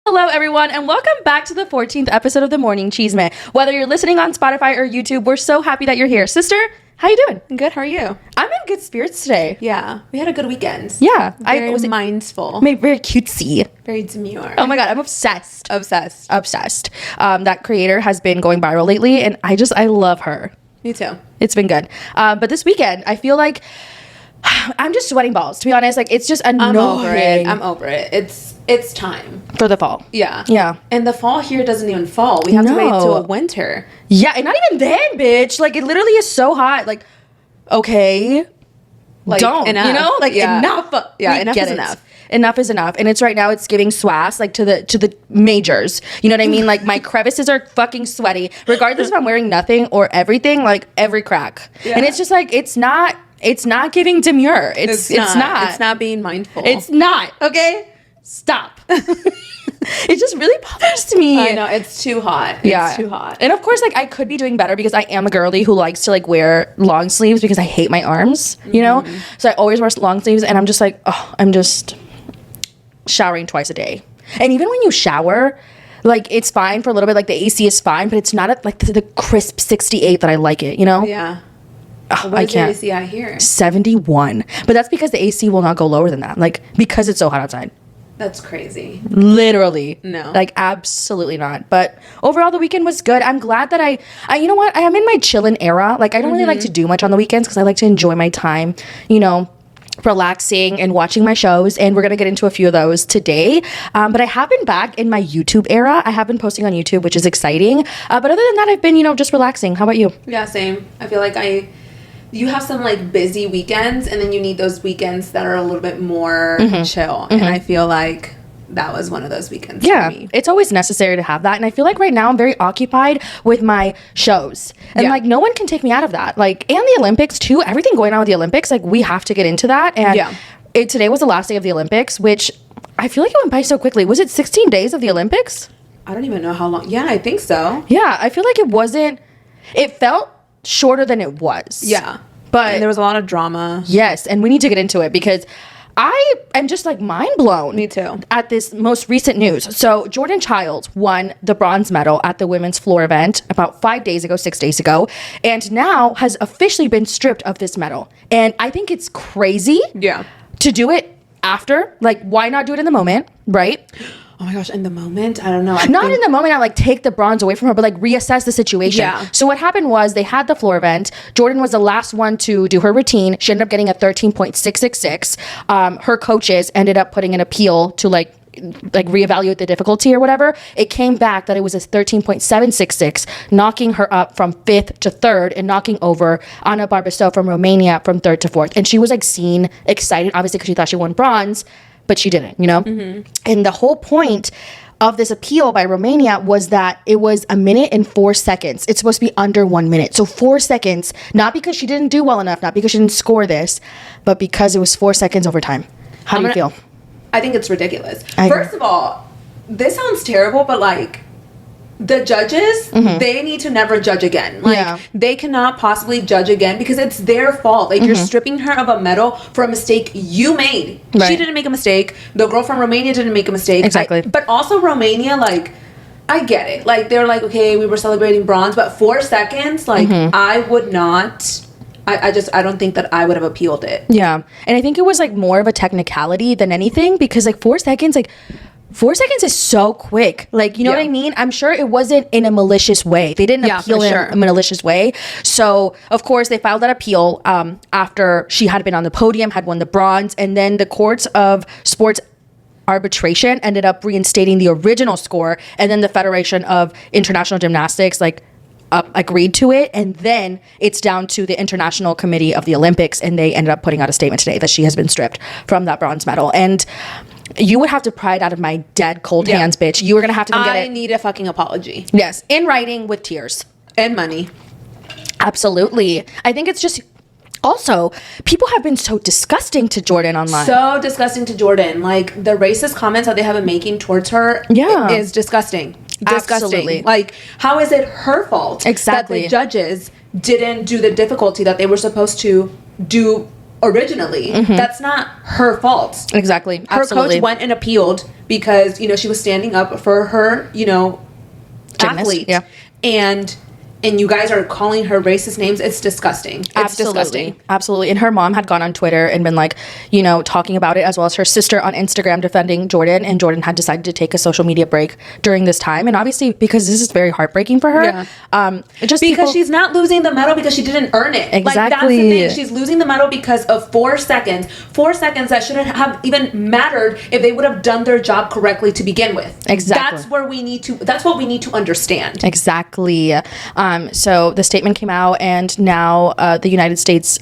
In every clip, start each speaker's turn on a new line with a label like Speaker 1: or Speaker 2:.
Speaker 1: Hello, everyone, and welcome back to the 14th episode of the Morning Chisme. Whether you're listening on Spotify or YouTube, we're so happy that you're here. Sister, how you doing?
Speaker 2: Good. How are you?
Speaker 1: I'm in good spirits today.
Speaker 2: Yeah, we had a good weekend.
Speaker 1: Yeah.
Speaker 2: Very mindful.
Speaker 1: Very cutesy.
Speaker 2: Very demure.
Speaker 1: Oh my God, I'm obsessed.
Speaker 2: Obsessed.
Speaker 1: That creator has been going viral lately, and I love her.
Speaker 2: Me too.
Speaker 1: It's been good. But this weekend, I feel like I'm just sweating balls, to be honest. Like, it's just annoying.
Speaker 2: I'm over it. It's time.
Speaker 1: For the fall.
Speaker 2: Yeah.
Speaker 1: Yeah.
Speaker 2: And the fall here doesn't even fall. We have to wait until winter.
Speaker 1: Yeah, and not even then, bitch. Like, it literally is so hot. Like, okay.
Speaker 2: Like,
Speaker 1: don't.
Speaker 2: enough.
Speaker 1: You know? Like,
Speaker 2: Yeah.
Speaker 1: enough.
Speaker 2: Yeah,
Speaker 1: We
Speaker 2: enough
Speaker 1: get
Speaker 2: is
Speaker 1: it.
Speaker 2: enough.
Speaker 1: Enough is enough. And it's right now, it's giving swass, like, to the majors. You know what I mean? Like, my crevices are fucking sweaty. Regardless if I'm wearing nothing or everything, like, every crack. Yeah. And it's just like, it's not giving demure. It's not.
Speaker 2: It's not being mindful.
Speaker 1: It's not. Okay? Stop. It just really bothers me.
Speaker 2: I know. It's too hot. It's too hot.
Speaker 1: And of course, like, I could be doing better because I am a girly who likes to, like, wear long sleeves because I hate my arms, you know? So I always wear long sleeves, and I'm just like, oh, I'm just showering twice a day. And even when you shower, like, it's fine for a little bit. Like, the AC is fine, but it's not at, like, the crisp 68 that I like it, you know?
Speaker 2: Yeah.
Speaker 1: Ugh,
Speaker 2: What
Speaker 1: I
Speaker 2: is
Speaker 1: can't.
Speaker 2: the AC out here?
Speaker 1: 71. But that's because the AC will not go lower than that. Like, because it's so hot outside.
Speaker 2: That's crazy.
Speaker 1: Literally.
Speaker 2: No.
Speaker 1: Like, absolutely not. But overall, the weekend was good. I'm glad that I you know what? I am in my chillin' era. Like, I don't really like to do much on the weekends because I like to enjoy my time, you know, relaxing and watching my shows. And we're going to get into a few of those today. But I have been back in my YouTube era. I have been posting on YouTube, which is exciting. But other than that, I've been, you know, just relaxing. How about you?
Speaker 2: Yeah, same. I feel like you have some, like, busy weekends, and then you need those weekends that are a little bit more chill. And I feel like that was one of those weekends for me.
Speaker 1: It's always necessary to have that. And I feel like right now I'm very occupied with my shows. And, like, no one can take me out of that. Like, and the Olympics, too. Everything going on with the Olympics, like, we have to get into that. And today was the last day of the Olympics, which I feel like it went by so quickly. Was it 16 days of the Olympics?
Speaker 2: I don't even know how long. Yeah, I think so.
Speaker 1: Yeah, I feel like it felt shorter than it was.
Speaker 2: Yeah.
Speaker 1: But
Speaker 2: and there was a lot of drama.
Speaker 1: Yes, and we need to get into it because I am just, like, mind blown.
Speaker 2: Me too.
Speaker 1: At this most recent news. So Jordan Chiles won the bronze medal at the women's floor event about 6 days ago, and now has officially been stripped of this medal. And I think it's crazy to do it after. Like, why not do it in the moment, right?
Speaker 2: Oh my gosh, in the moment? I don't know.
Speaker 1: In the moment, I, like, take the bronze away from her, but, like, reassess the situation.
Speaker 2: Yeah.
Speaker 1: So what happened was they had the floor event. Jordan was the last one to do her routine. She ended up getting a 13.666. Her coaches ended up putting an appeal to, like reevaluate the difficulty or whatever. It came back that it was a 13.766, knocking her up from 5th to 3rd and knocking over Ana Barbaseau from Romania from 3rd to 4th. And she was, like, seen excited, obviously, because she thought she won bronze, but she didn't, you know? And the whole point of this appeal by Romania was that it was 1 minute and 4 seconds. It's supposed to be under 1 minute. So 4 seconds, not because she didn't do well enough, not because she didn't score this, but because it was 4 seconds over time. How do you feel?
Speaker 2: I think it's ridiculous. First of all, this sounds terrible, but, like, the judges, they need to never judge again. Like, they cannot possibly judge again because it's their fault. Like, you're stripping her of a medal for a mistake you made. Right. She didn't make a mistake. The girl from Romania didn't make a mistake.
Speaker 1: Exactly.
Speaker 2: But also Romania, like, I get it. Like, they're like, okay, we were celebrating bronze, but 4 seconds, like, I would not... I don't think that I would have appealed it.
Speaker 1: Yeah. And I think it was, like, more of a technicality than anything because, like, 4 seconds, like... 4 seconds is so quick. Like, you know what I mean? I'm sure it wasn't in a malicious way. They didn't appeal in a malicious way. So, of course, they filed that appeal after she had been on the podium, had won the bronze, and then the courts of sports arbitration ended up reinstating the original score, and then the Federation of International Gymnastics, like, agreed to it, and then it's down to the International Committee of the Olympics, and they ended up putting out a statement today that she has been stripped from that bronze medal. And you would have to pry it out of my dead cold hands, bitch. You were gonna have to come get it.
Speaker 2: I need a fucking apology.
Speaker 1: Yes, in writing with tears
Speaker 2: and money.
Speaker 1: Absolutely. I think it's just also people have been so disgusting to Jordan online.
Speaker 2: So disgusting to Jordan. Like, the racist comments that they have been making towards her is disgusting.
Speaker 1: Absolutely.
Speaker 2: Like, how is it her fault
Speaker 1: exactly
Speaker 2: that the judges didn't do the difficulty that they were supposed to do originally, that's not her fault.
Speaker 1: Exactly.
Speaker 2: Her
Speaker 1: Absolutely.
Speaker 2: coach went and appealed because, you know, she was standing up for her, you know,
Speaker 1: Gymnast,
Speaker 2: athlete.
Speaker 1: yeah.
Speaker 2: And you guys are calling her racist names. It's disgusting. It's
Speaker 1: Absolutely.
Speaker 2: disgusting.
Speaker 1: Absolutely. And her mom had gone on Twitter and been like, you know, talking about it, as well as her sister on Instagram defending Jordan. And Jordan had decided to take a social media break during this time. And obviously, because this is very heartbreaking for her.
Speaker 2: Yeah.
Speaker 1: Just
Speaker 2: because she's not losing the medal because she didn't earn it.
Speaker 1: Exactly.
Speaker 2: Like, that's the thing. She's losing the medal because of 4 seconds. 4 seconds that shouldn't have even mattered if they would have done their job correctly to begin with.
Speaker 1: Exactly.
Speaker 2: That's what we need to understand.
Speaker 1: Exactly. So the statement came out, and now the United States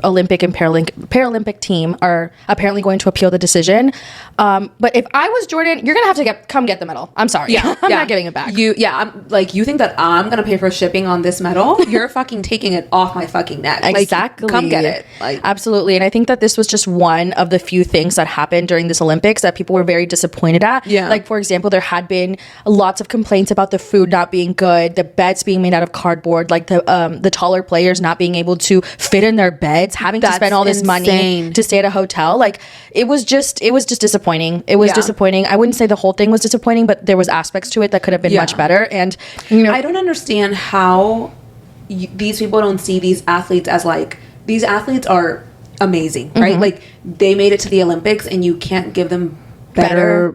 Speaker 1: Olympic and Paralympic team are apparently going to appeal the decision. But if I was Jordan, you're gonna have to come get the medal. I'm sorry.
Speaker 2: Yeah,
Speaker 1: I'm not getting it back.
Speaker 2: I'm like, you think that I'm gonna pay for shipping on this medal? You're fucking taking it off my fucking neck.
Speaker 1: Exactly.
Speaker 2: Like, come get it. Like,
Speaker 1: absolutely. And I think that this was just one of the few things that happened during this Olympics that people were very disappointed at.
Speaker 2: Yeah.
Speaker 1: Like, for example, there had been lots of complaints about the food not being good, the beds being made out of cardboard, like the taller players not being able to fit in their beds, having to spend all this money to stay at a hotel. Like, it was just disappointing. It was disappointing. I wouldn't say the whole thing was disappointing, but there was aspects to it that could have been much better. And, you know,
Speaker 2: I don't understand how these people don't see these athletes as, like, these athletes are amazing, right? Like, they made it to the Olympics, and you can't give them better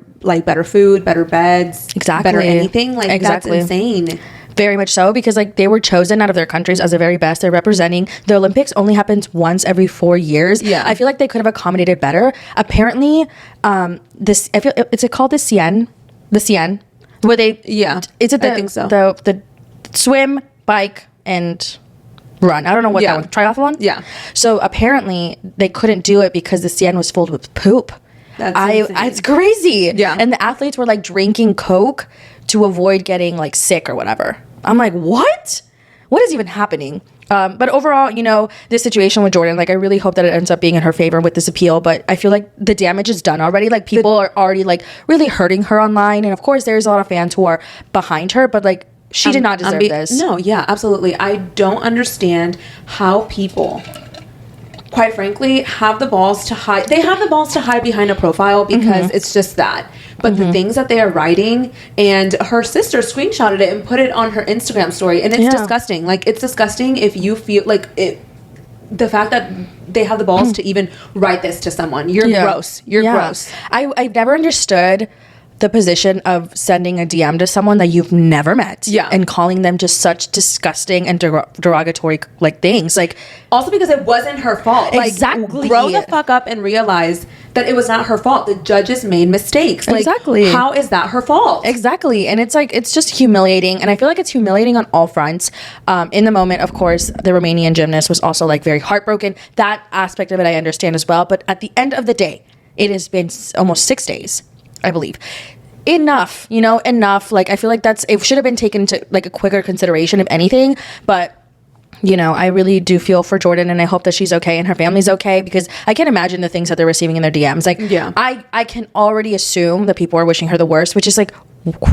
Speaker 2: food, better beds, better anything. Like, that's insane.
Speaker 1: Very much so, because like they were chosen out of their countries as the very best. They're representing. The Olympics only happens once every 4 years.
Speaker 2: Yeah,
Speaker 1: I feel like they could have accommodated better. Apparently, is it called the Cien, where they is it the,
Speaker 2: I think so.
Speaker 1: the swim, bike, and run. I don't know what that one, triathlon.
Speaker 2: Yeah.
Speaker 1: So apparently they couldn't do it because the Cien was filled with poop. It's crazy.
Speaker 2: Yeah.
Speaker 1: And the athletes were like drinking Coke to avoid getting like sick or whatever. I'm like, what is even happening? But overall, you know, this situation with Jordan, like, I really hope that it ends up being in her favor with this appeal. But I feel like the damage is done already. Like, people are already like really hurting her online. And of course, there's a lot of fans who are behind her, but like, she did not deserve this.
Speaker 2: No, yeah, absolutely. I don't understand how people, quite frankly, have the balls to hide. They have the balls to hide behind a profile because it's just that. But the things that they are writing, and her sister screenshotted it and put it on her Instagram story, and it's disgusting. Like, it's disgusting if you feel like it. The fact that they have the balls to even write this to someone, you're gross. You're gross.
Speaker 1: I've never understood the position of sending a DM to someone that you've never met, and calling them just such disgusting and derogatory like things. Like,
Speaker 2: also because it wasn't her fault.
Speaker 1: Exactly.
Speaker 2: Like, grow the fuck up and realize that it was not her fault. The judges made mistakes. Like,
Speaker 1: exactly.
Speaker 2: How is that her fault?
Speaker 1: Exactly. And it's like, it's just humiliating. And I feel like it's humiliating on all fronts. In the moment, of course, the Romanian gymnast was also like very heartbroken. That aspect of it I understand as well. But at the end of the day, it has been almost 6 days, I believe. Enough. Like, I feel like it should have been taken to like a quicker consideration, if anything. But, you know, I really do feel for Jordan, and I hope that she's okay and her family's okay, because I can't imagine the things that they're receiving in their DMs. Like, I can already assume that people are wishing her the worst, which is like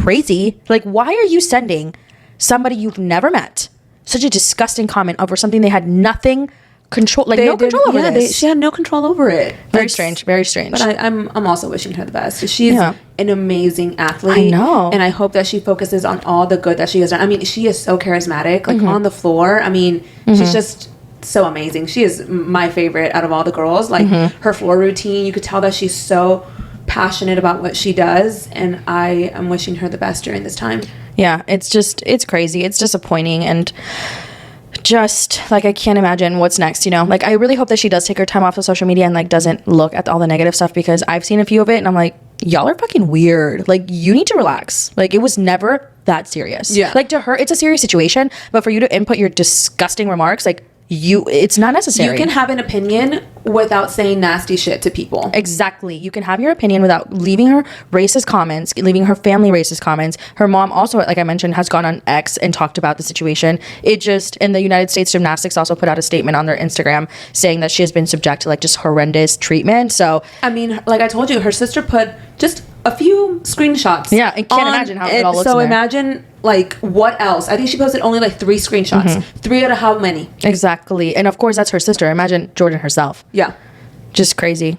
Speaker 1: crazy. Like, why are you sending somebody you've never met such a disgusting comment over something they had nothing control over this?
Speaker 2: She had no control over it.
Speaker 1: Very strange. But
Speaker 2: I'm also wishing her the best. She's an amazing athlete.
Speaker 1: I know.
Speaker 2: And I hope that she focuses on all the good that she has done. I mean, she is so charismatic, like on the floor. I mean, she's just so amazing. She is my favorite out of all the girls. Like, her floor routine, you could tell that she's so passionate about what she does, and I am wishing her the best during this time.
Speaker 1: Yeah, it's crazy. It's disappointing, and just like, I can't imagine what's next, you know? Like, I really hope that she does take her time off of social media and like doesn't look at all the negative stuff, because I've seen a few of it and I'm like, y'all are fucking weird. Like, you need to relax. Like, it was never that serious.
Speaker 2: Yeah.
Speaker 1: Like, to her, it's a serious situation, but for you to input your disgusting remarks, like, it's not necessary.
Speaker 2: You can have an opinion without saying nasty shit to people.
Speaker 1: Exactly. You can have your opinion without leaving her racist comments, leaving her family racist comments. Her mom also, like I mentioned, has gone on X and talked about the situation. And the United States Gymnastics also put out a statement on their Instagram saying that she has been subject to like just horrendous treatment. So,
Speaker 2: I mean, like I told you, her sister put just a few screenshots.
Speaker 1: Yeah, I can't imagine how it all looks.
Speaker 2: So imagine like, what else? I think she posted only like 3 screenshots. 3 out of how many?
Speaker 1: Exactly. And of course, that's her sister. Imagine Jordan herself.
Speaker 2: Yeah.
Speaker 1: Just crazy.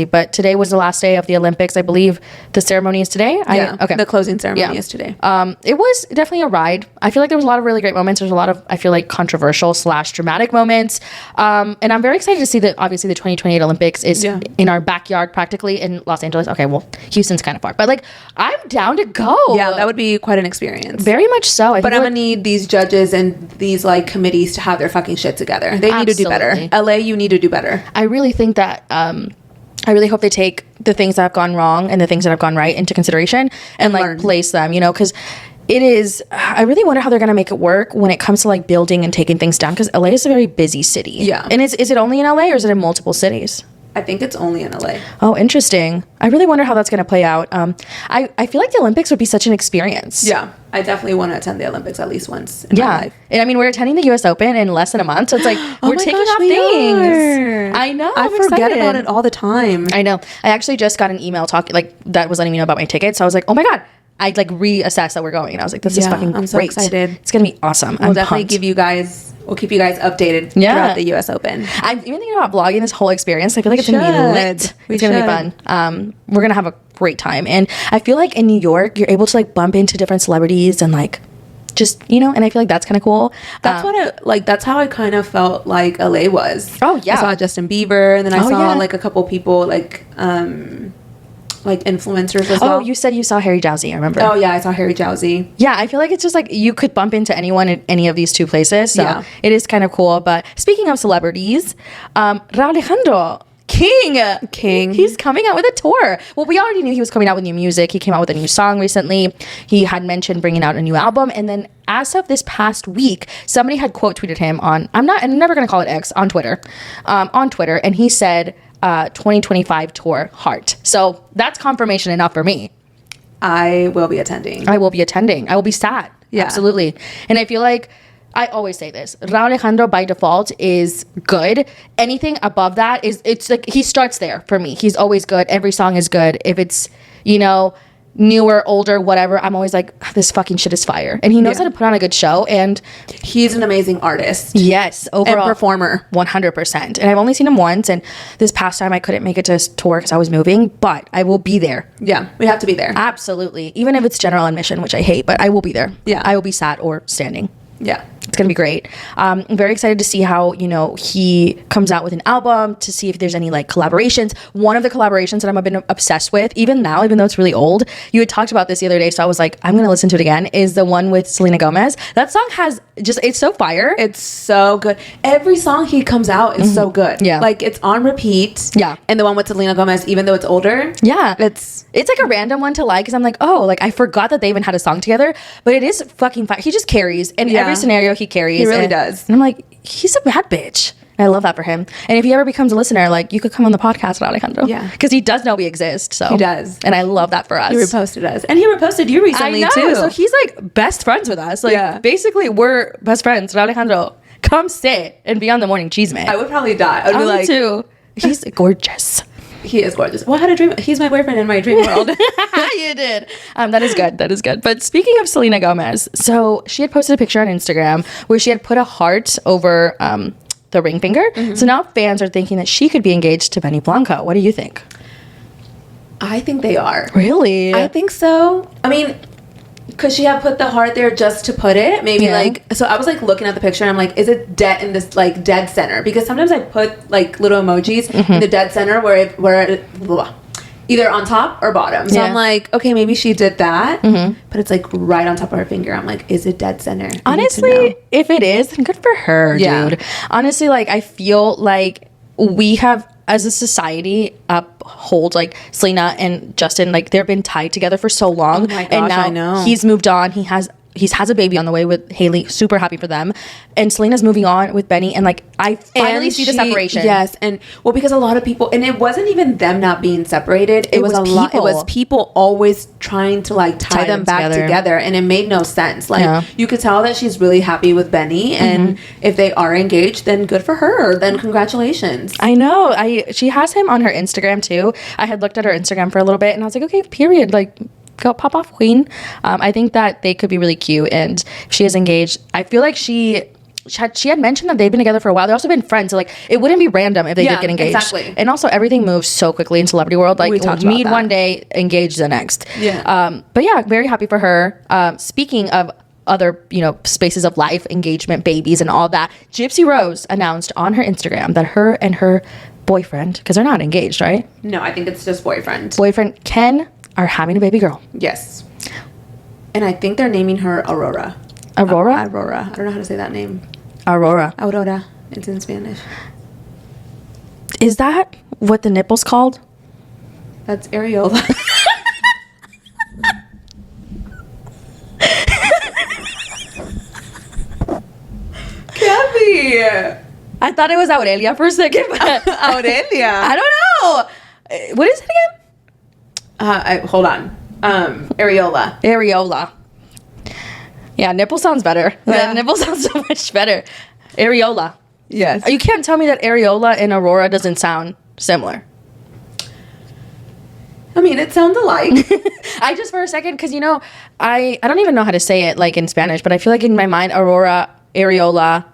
Speaker 1: But today was the last day of the Olympics. I believe the ceremony is today.
Speaker 2: Okay. The closing ceremony is today.
Speaker 1: It was definitely a ride. I feel like there was a lot of really great moments. There's a lot of, I feel like, controversial / dramatic moments. And I'm very excited to see that obviously the 2028 Olympics is in our backyard practically in Los Angeles. Okay, well, Houston's kind of far. But like, I'm down to go.
Speaker 2: Yeah, that would be quite an experience.
Speaker 1: Very much so.
Speaker 2: But I'm going to need these judges and these like committees to have their fucking shit together. They need to do better. LA, you need to do better.
Speaker 1: I really think that I really hope they take the things that have gone wrong and the things that have gone right into consideration and like place them, you know, because it is, I really wonder how they're going to make it work when it comes to like building and taking things down, because LA is a very busy city.
Speaker 2: Yeah.
Speaker 1: And is it only in LA or is it in multiple cities?
Speaker 2: I think it's only in LA.
Speaker 1: Oh, interesting. I really wonder how that's going to play out. I feel like the Olympics would be such an experience.
Speaker 2: Yeah. I definitely want to attend the Olympics at least once in my life.
Speaker 1: And I mean, we're attending the US Open in less than a month. So it's like, we're taking off things. I know.
Speaker 2: I forget about it all the time.
Speaker 1: I know. I actually just got an email that was letting me know about my ticket. So I was like, oh my God. I like reassessed that we're going. And I was like, this is fucking great.
Speaker 2: I'm so excited.
Speaker 1: It's going to be awesome.
Speaker 2: We'll definitely we'll keep you guys updated throughout the US Open.
Speaker 1: I'm even thinking about vlogging this whole experience. I feel like it's going to be lit. It's going to be fun. We're going to have a great time. And I feel like in New York, you're able to like bump into different celebrities and like just, you know, and I feel like that's kind of cool.
Speaker 2: That's how I kind of felt like LA was.
Speaker 1: Oh, yeah.
Speaker 2: I saw Justin Bieber, and then I saw like a couple people like influencers as well.
Speaker 1: Oh, you said you saw Harry Jowsey, I remember.
Speaker 2: Oh, yeah, I saw Harry Jowsey.
Speaker 1: Yeah, I feel like it's just like you could bump into anyone in any of these 2 places. So it is kind of cool. But speaking of celebrities, Raul Alejandro, King. He's coming out with a tour. Well, we already knew he was coming out with new music. He came out with a new song recently. He had mentioned bringing out a new album. And then as of this past week, somebody had quote tweeted him on, I'm never going to call it X, on Twitter. And he said, 2025 tour heart. So that's confirmation enough for me.
Speaker 2: I will be attending.
Speaker 1: I will be sad. Yeah. Absolutely. And I feel like I always say this. Raul Alejandro by default is good. Anything above that it's like he starts there for me. He's always good. Every song is good. If it's, you know, newer, older, whatever, I'm always like, this fucking shit is fire. And he knows how to put on a good show, and
Speaker 2: he's an amazing artist.
Speaker 1: Yes, overall.
Speaker 2: And performer.
Speaker 1: 100%. And I've only seen him once, and this past time I couldn't make it to his tour because I was moving, but I will be there.
Speaker 2: Yeah, we have to be there.
Speaker 1: Absolutely. Even if it's general admission, which I hate, but I will be there.
Speaker 2: Yeah.
Speaker 1: I will be sat or standing.
Speaker 2: Yeah.
Speaker 1: It's going to be great. I'm very excited to see how, you know, he comes out with an album, to see if there's any like collaborations. One of the collaborations that I've been obsessed with, even now, even though it's really old, you had talked about this the other day, so I was like, I'm going to listen to it again, is the one with Selena Gomez. That song has just, it's so fire.
Speaker 2: It's so good. Every song he comes out is so good.
Speaker 1: Yeah.
Speaker 2: Like it's on repeat.
Speaker 1: Yeah.
Speaker 2: And the one with Selena Gomez, even though it's older.
Speaker 1: Yeah.
Speaker 2: It's
Speaker 1: like a random one to like, because I'm like, oh, like I forgot that they even had a song together, but it is fucking fire. He just carries in every scenario he carries.
Speaker 2: He really does.
Speaker 1: And I'm like, he's a bad bitch. And I love that for him. And if he ever becomes a listener, like you could come on the podcast with Alejandro.
Speaker 2: Yeah.
Speaker 1: Because he does know we exist. So
Speaker 2: he does.
Speaker 1: And I love that for us.
Speaker 2: He reposted us. And he reposted you recently too.
Speaker 1: So he's like best friends with us. Like basically we're best friends. Alejandro, come sit and be on the Morning Chisme.
Speaker 2: I would probably die. I would be like,
Speaker 1: too. He's gorgeous.
Speaker 2: He is gorgeous. Well, I had a dream. He's my boyfriend in my dream world.
Speaker 1: You did. That is good. That is good. But speaking of Selena Gomez, so she had posted a picture on Instagram where she had put a heart over the ring finger. Mm-hmm. So now fans are thinking that she could be engaged to Benny Blanco. What do you think?
Speaker 2: I think they are.
Speaker 1: Really?
Speaker 2: I think so. I mean, because she had put the heart there just to put it. Maybe so I was like looking at the picture and I'm like, is it dead in this like dead center? Because sometimes I put like little emojis in the dead center where either on top or bottom. So I'm like, okay, maybe she did that, but it's like right on top of her finger. I'm like, is it dead center?
Speaker 1: Honestly, if it is, then good for her, dude. Honestly, like I feel like we have, as a society, uphold like Selena and Justin, like they've been tied together for so long.
Speaker 2: Oh my gosh,
Speaker 1: and now
Speaker 2: I know.
Speaker 1: He's moved on. He has a baby on the way with Hailey. Super happy for them. And Selena's moving on with Benny. And like, I finally see the separation.
Speaker 2: Yes. And well, because a lot of people, and it wasn't even them not being separated. It was a lot. It was people always trying to like tie them back together. And it made no sense. Like you could tell that she's really happy with Benny. And if they are engaged, then good for her. Then congratulations.
Speaker 1: I know. She has him on her Instagram too. I had looked at her Instagram for a little bit and I was like, okay, period. Like, go pop off queen. I think that they could be really cute, and if she is engaged, I feel like she had mentioned that they've been together for a while. They've also been friends, so like it wouldn't be random if they did get engaged.
Speaker 2: Exactly.
Speaker 1: And also everything moves so quickly in celebrity world. Like meet one day, engaged the next.
Speaker 2: Yeah.
Speaker 1: But yeah, very happy for her. Speaking of other, spaces of life, engagement, babies, and all that, Gypsy Rose announced on her Instagram that her and her boyfriend, because they're not engaged, right?
Speaker 2: No, I think it's just boyfriend
Speaker 1: Ken are having a baby girl.
Speaker 2: Yes. And I think they're naming her Aurora.
Speaker 1: Aurora?
Speaker 2: Aurora. I don't know how to say that name.
Speaker 1: Aurora.
Speaker 2: It's in Spanish.
Speaker 1: Is that what the nipple's called?
Speaker 2: That's areola. Kathy!
Speaker 1: I thought it was Aurelia for a second. But
Speaker 2: Aurelia?
Speaker 1: I don't know. What is it again?
Speaker 2: Hold on. Areola.
Speaker 1: Areola. Yeah, nipple sounds better.
Speaker 2: Yeah.
Speaker 1: Nipple sounds so much better. Areola.
Speaker 2: Yes.
Speaker 1: You can't tell me that areola and aurora doesn't sound similar.
Speaker 2: I mean, it sounds alike.
Speaker 1: I just for a second, because I don't even know how to say it like in Spanish, but I feel like in my mind, aurora, areola,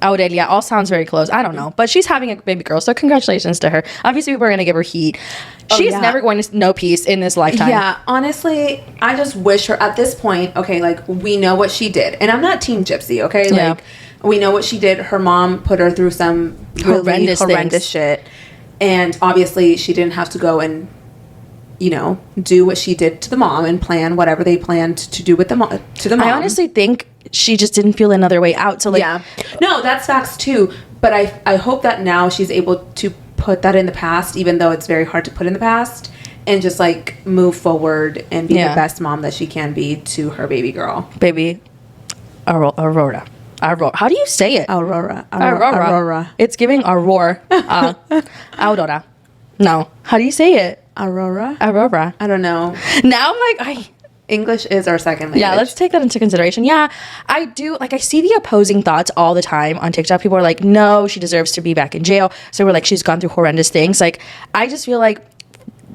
Speaker 1: Aurelia all sounds very close. I don't know, but she's having a baby girl, so congratulations to her. Obviously, people are going to give her heat. She's never going to know peace in this lifetime.
Speaker 2: Yeah, honestly, I just wish her at this point. Okay, like we know what she did, and I'm not Team Gypsy. Okay, like we know what she did. Her mom put her through some really horrendous shit, and obviously she didn't have to go and do what she did to the mom and plan whatever they planned to do with the mom. I
Speaker 1: honestly think she just didn't feel another way out. So
Speaker 2: no, that's facts too. But I hope that now she's able to put that in the past, even though it's very hard to put in the past, and just like move forward and be the best mom that she can be to her baby girl.
Speaker 1: Baby Aurora. How do you say it?
Speaker 2: Aurora.
Speaker 1: It's giving Aurora. Aurora. No. How do you say it?
Speaker 2: Aurora.
Speaker 1: I don't
Speaker 2: know.
Speaker 1: Now I'm like,
Speaker 2: English is our second language.
Speaker 1: Yeah, let's take that into consideration. Yeah, I do. Like, I see the opposing thoughts all the time on TikTok. People are like, no, she deserves to be back in jail. So we're like, she's gone through horrendous things. Like, I just feel like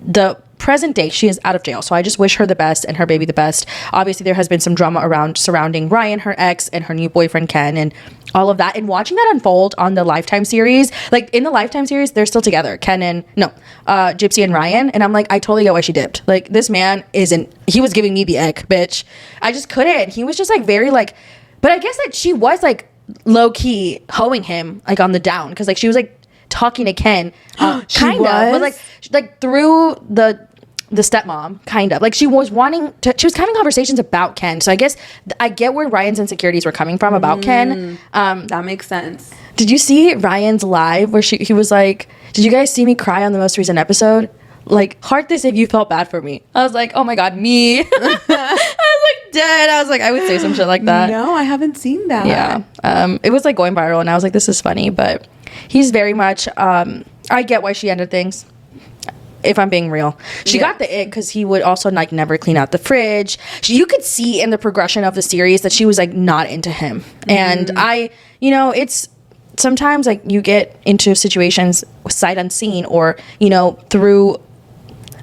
Speaker 1: the present day, she is out of jail. So I just wish her the best and her baby the best. Obviously, there has been some drama surrounding Ryan, her ex, and her new boyfriend, Ken, and all of that. And watching that unfold on the Lifetime series, like in the Lifetime series, they're still together, Gypsy and Ryan. And I'm like, I totally get why she dipped. Like, this man he was giving me the ick, bitch. I just couldn't. He was just like very like, but I guess that she was like low key hoeing him like on the down. Cause like she was like talking to Ken, kind of, but like through the stepmom, kind of like she was having conversations about Ken. So I guess I get where Ryan's insecurities were coming from about Ken.
Speaker 2: That makes sense.
Speaker 1: Did you see Ryan's live where he was like, did you guys see me cry on the most recent episode? Like, heart this if you felt bad for me. I was like, oh my God, me. I was like dead. I was like, I would say some shit like that.
Speaker 2: No, I haven't seen that.
Speaker 1: Yeah. It was like going viral and I was like, this is funny, but he's very much, I get why she ended things. If I'm being real, she got the ick because he would also like never clean out the fridge. You could see in the progression of the series that she was like not into him. And it's sometimes like you get into situations sight unseen or, through,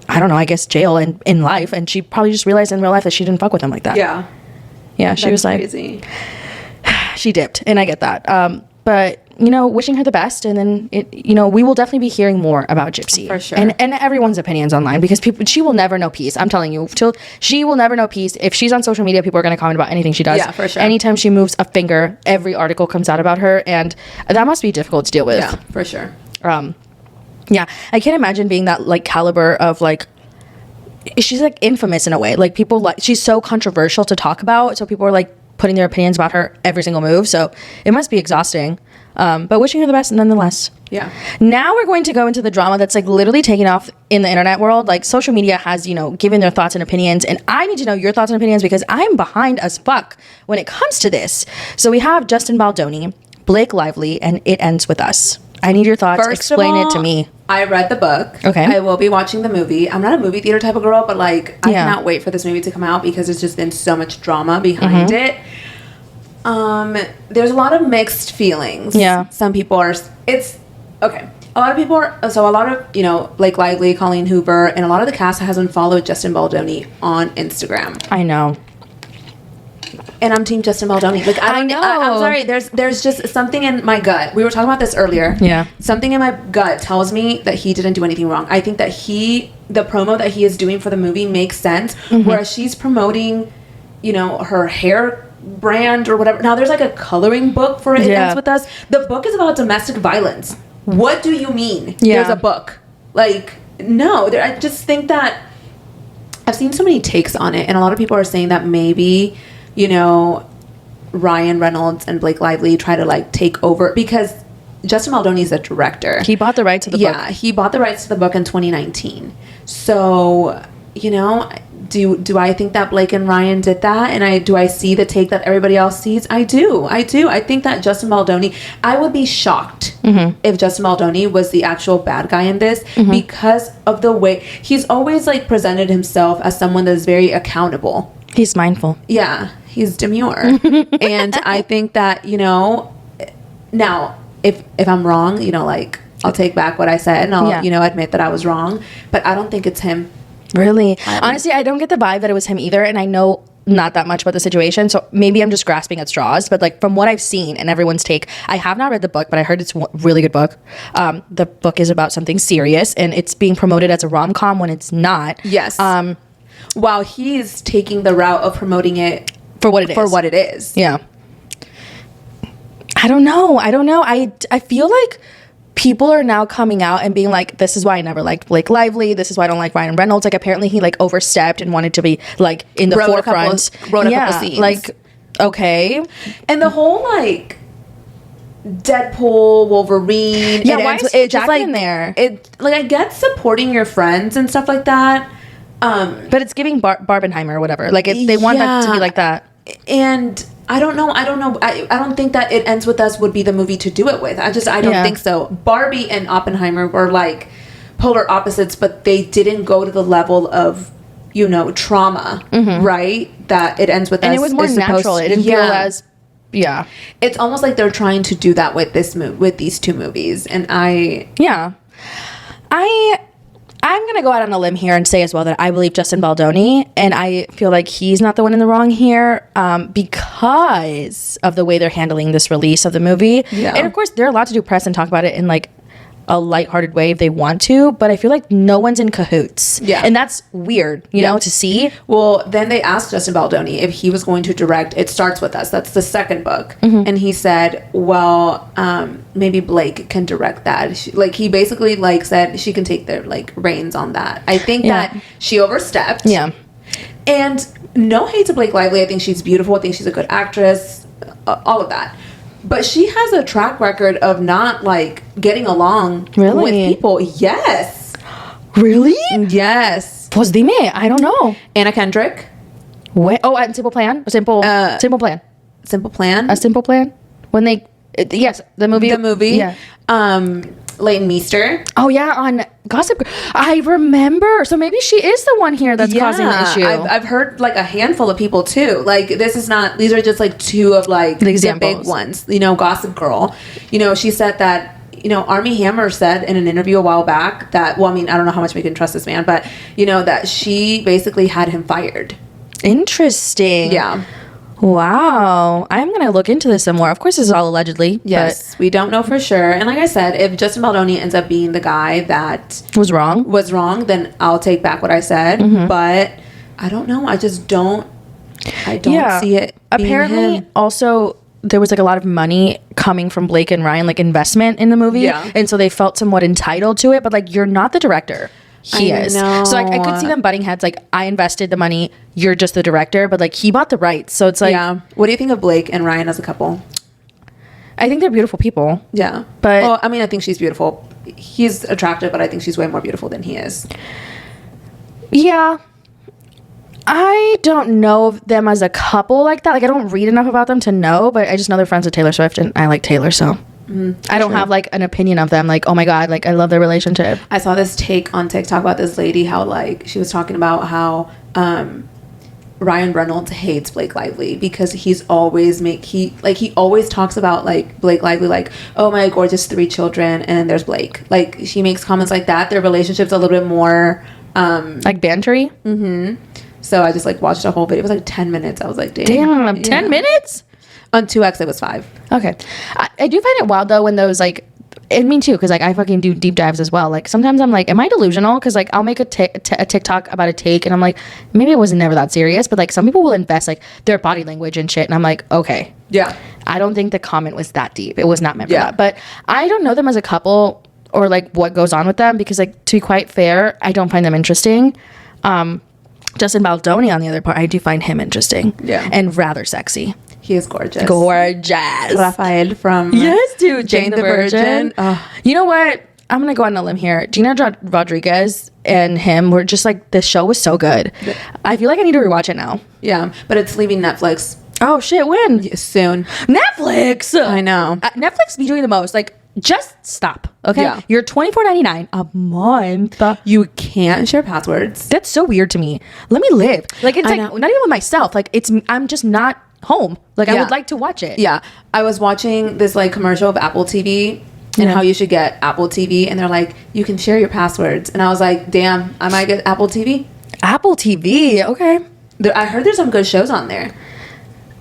Speaker 1: I don't know, I guess jail and in life. And she probably just realized in real life that she didn't fuck with him like that.
Speaker 2: Yeah.
Speaker 1: Yeah. She was like,
Speaker 2: crazy.
Speaker 1: She dipped and I get that. But wishing her the best, and then we will definitely be hearing more about Gypsy
Speaker 2: for sure,
Speaker 1: and everyone's opinions online, because she will never know peace. I'm telling you, she will never know peace. If she's on social media, people are going to comment about anything she does.
Speaker 2: Yeah, for sure.
Speaker 1: Anytime she moves a finger, every article comes out about her, and that must be difficult to deal with.
Speaker 2: Yeah, for sure.
Speaker 1: Yeah, I can't imagine being that like caliber of like. She's like infamous in a way. Like people she's so controversial to talk about, so people are like putting their opinions about her every single move. So it must be exhausting. But wishing her the best nonetheless.
Speaker 2: Yeah.
Speaker 1: Now we're going to go into the drama that's like literally taking off in the internet world. Like social media has, given their thoughts and opinions, and I need to know your thoughts and opinions because I'm behind as fuck when it comes to this. So we have Justin Baldoni, Blake Lively, and It Ends With Us. I need your thoughts. Explain it to me.
Speaker 2: I read the book.
Speaker 1: Okay.
Speaker 2: I will be watching the movie. I'm not a movie theater type of girl, but like I cannot wait for this movie to come out because there's just been so much drama behind it. There's a lot of mixed feelings.
Speaker 1: Yeah.
Speaker 2: Some people are. It's okay. a lot of people are, so a lot of, you know, Blake Lively, Colleen Hoover, and a lot of the cast hasn't followed Justin Baldoni on Instagram.
Speaker 1: I know.
Speaker 2: And I'm team Justin Baldoni. Like, I know. I'm sorry. There's just something in my gut. We were talking about this earlier.
Speaker 1: Yeah.
Speaker 2: Something in my gut tells me that he didn't do anything wrong. I think that the promo that he is doing for the movie makes sense. Whereas she's promoting, you know, her hair brand or whatever. Now, there's like a coloring book for It Ends With Us. The book is about domestic violence. What do you mean? There's a book. Like, no. I just think that I've seen so many takes on it. And a lot of people are saying that maybe, you know, Ryan Reynolds and Blake Lively try to like take over because Justin Baldoni is a director.
Speaker 1: He bought the rights to the book.
Speaker 2: Yeah, he bought the rights to the book in 2019. So, you know, do I think that Blake and Ryan did that? And do I see the take that everybody else sees? I do. I think that Justin Baldoni, I would be shocked if Justin Baldoni was the actual bad guy in this because of the way he's always like presented himself as someone that is very accountable.
Speaker 1: He's mindful.
Speaker 2: Yeah, he's demure. And I think that, you know, now if I'm wrong, you know, like I'll take back what I said and I'll, you know, admit that I was wrong, but I don't think it's him.
Speaker 1: Really? Honestly, I don't get the vibe that it was him either, and I know not that much about the situation, so maybe I'm just grasping at straws, but like from what I've seen and everyone's take, I have not read the book, but I heard it's a really good book. The book is about something serious and it's being promoted as a rom-com when it's not.
Speaker 2: Yes. While he's taking the route of promoting it
Speaker 1: for what it is. Yeah. I don't know. I feel like people are now coming out and being like, this is why I never liked Blake Lively. This is why I don't like Ryan Reynolds. Like, apparently he like overstepped and wanted to be like in the forefront.
Speaker 2: Wrote a couple scenes.
Speaker 1: Like, okay.
Speaker 2: And the whole like Deadpool, Wolverine.
Speaker 1: Yeah, why is Jack like in there?
Speaker 2: It like, I get supporting your friends and stuff like that.
Speaker 1: But it's giving Barbenheimer or whatever. Like they want that to be like that.
Speaker 2: And I don't know. I don't think that It Ends With Us would be the movie to do it with. I don't think so. Barbie and Oppenheimer were like polar opposites, but they didn't go to the level of, you know, trauma, right? That It Ends With Us.
Speaker 1: And it was more natural. It didn't feel as
Speaker 2: It's almost like they're trying to do that with with these two movies, and
Speaker 1: I'm going to go out on a limb here and say as well that I believe Justin Baldoni, and I feel like he's not the one in the wrong here because of the way they're handling this release of the movie. Yeah. And of course, they're allowed to do press and talk about it in like a lighthearted way if they want to, but I feel like no one's in cahoots. Yeah. And that's weird, you know, to see.
Speaker 2: Well, then they asked Justin Baldoni if he was going to direct It Starts With Us. That's the second book. And he said, well, maybe Blake can direct that. He basically like said she can take the like reins on that. I think that she overstepped.
Speaker 1: Yeah.
Speaker 2: And no hate to Blake Lively. I think she's beautiful. I think she's a good actress. All of that. But she has a track record of not, like, getting along with people. Yes.
Speaker 1: Really?
Speaker 2: Yes.
Speaker 1: Pues dime. I don't know.
Speaker 2: Anna Kendrick.
Speaker 1: What? Oh, and Simple Plan? Simple Plan.
Speaker 2: Simple Plan?
Speaker 1: A Simple Plan? When they... yes, the movie.
Speaker 2: The movie.
Speaker 1: Yeah.
Speaker 2: Leighton Meester.
Speaker 1: Oh, yeah, on Gossip Girl. I remember. So maybe she is the one here that's causing the issue.
Speaker 2: I've heard, like, a handful of people, too. Like, this is not... These are just, like, two of, like, the big ones. You know, Gossip Girl. You know, she said that... You know, Armie Hammer said in an interview a while back that... Well, I mean, I don't know how much we can trust this man, but, you know, that she basically had him fired.
Speaker 1: Interesting.
Speaker 2: Yeah.
Speaker 1: Wow. I'm going to look into this some more. Of course, this is all allegedly.
Speaker 2: Yes, we don't know for sure. And like I said, if Justin Baldoni ends up being the guy that
Speaker 1: was wrong,
Speaker 2: then I'll take back what I said. But I don't know. I just don't. I don't see it.
Speaker 1: Apparently,
Speaker 2: him.
Speaker 1: Also, there was like a lot of money coming from Blake and Ryan, like investment in the movie. Yeah. And so they felt somewhat entitled to it. But like, you're not the director. He is.
Speaker 2: Know.
Speaker 1: So I could see them butting heads. Like, I invested the money. You're just the director. But like, he bought the rights. So it's like...
Speaker 2: Yeah. What do you think of Blake and Ryan as a couple?
Speaker 1: I think they're beautiful people.
Speaker 2: Yeah.
Speaker 1: But...
Speaker 2: Well, I mean, I think she's beautiful. He's attractive, but I think she's way more beautiful than he is.
Speaker 1: Yeah. I don't know them as a couple like that. Like, I don't read enough about them to know. But I just know they're friends with Taylor Swift. And I like Taylor, so... I don't have like an opinion of them like, oh my god, like I love their relationship.
Speaker 2: I saw this take on TikTok about this lady, how like she was talking about how Ryan Reynolds hates Blake Lively because he always talks about like Blake Lively, like, oh, my gorgeous 3 children, and then there's Blake. Like, he makes comments like that. Their relationship's a little bit more
Speaker 1: like bantery.
Speaker 2: So I just like watched a whole video. It was like 10 minutes. I was like,
Speaker 1: damn, 10 minutes.
Speaker 2: On 2X it was 5.
Speaker 1: Okay. I do find it wild though when those like, and me too, because like I fucking do deep dives as well. Like sometimes I'm like, am I delusional? Because like I'll make a TikTok about a take and I'm like, maybe it was never that serious, but like some people will invest like their body language and shit, and I'm like, okay,
Speaker 2: yeah,
Speaker 1: I don't think the comment was that deep. It was not meant for that. But I don't know them as a couple or like what goes on with them, because like, to be quite fair, I don't find them interesting. Justin Baldoni, on the other part, I do find him interesting, and rather sexy.
Speaker 2: He is gorgeous. Rafael from
Speaker 1: yes, dude, Jane the Virgin. You know what? I'm gonna go on a limb here. Gina Rodriguez and him were just like, this show was so good. I feel like I need to rewatch it now.
Speaker 2: Yeah, but it's leaving Netflix.
Speaker 1: Oh shit, when?
Speaker 2: Soon.
Speaker 1: Netflix.
Speaker 2: I know.
Speaker 1: Netflix be doing the most. Like, just stop. Okay. Yeah. You're $24.99 a month.
Speaker 2: You can't share passwords.
Speaker 1: That's so weird to me. Let me live. Like, it's like not even with myself. Like, I'm just not home. Like, I would like to watch it.
Speaker 2: Yeah. I was watching this like commercial of Apple TV and how you should get Apple TV, and they're like, you can share your passwords, and I was like, damn, I might get Apple TV.
Speaker 1: Apple TV. Okay.
Speaker 2: I heard there's some good shows on there.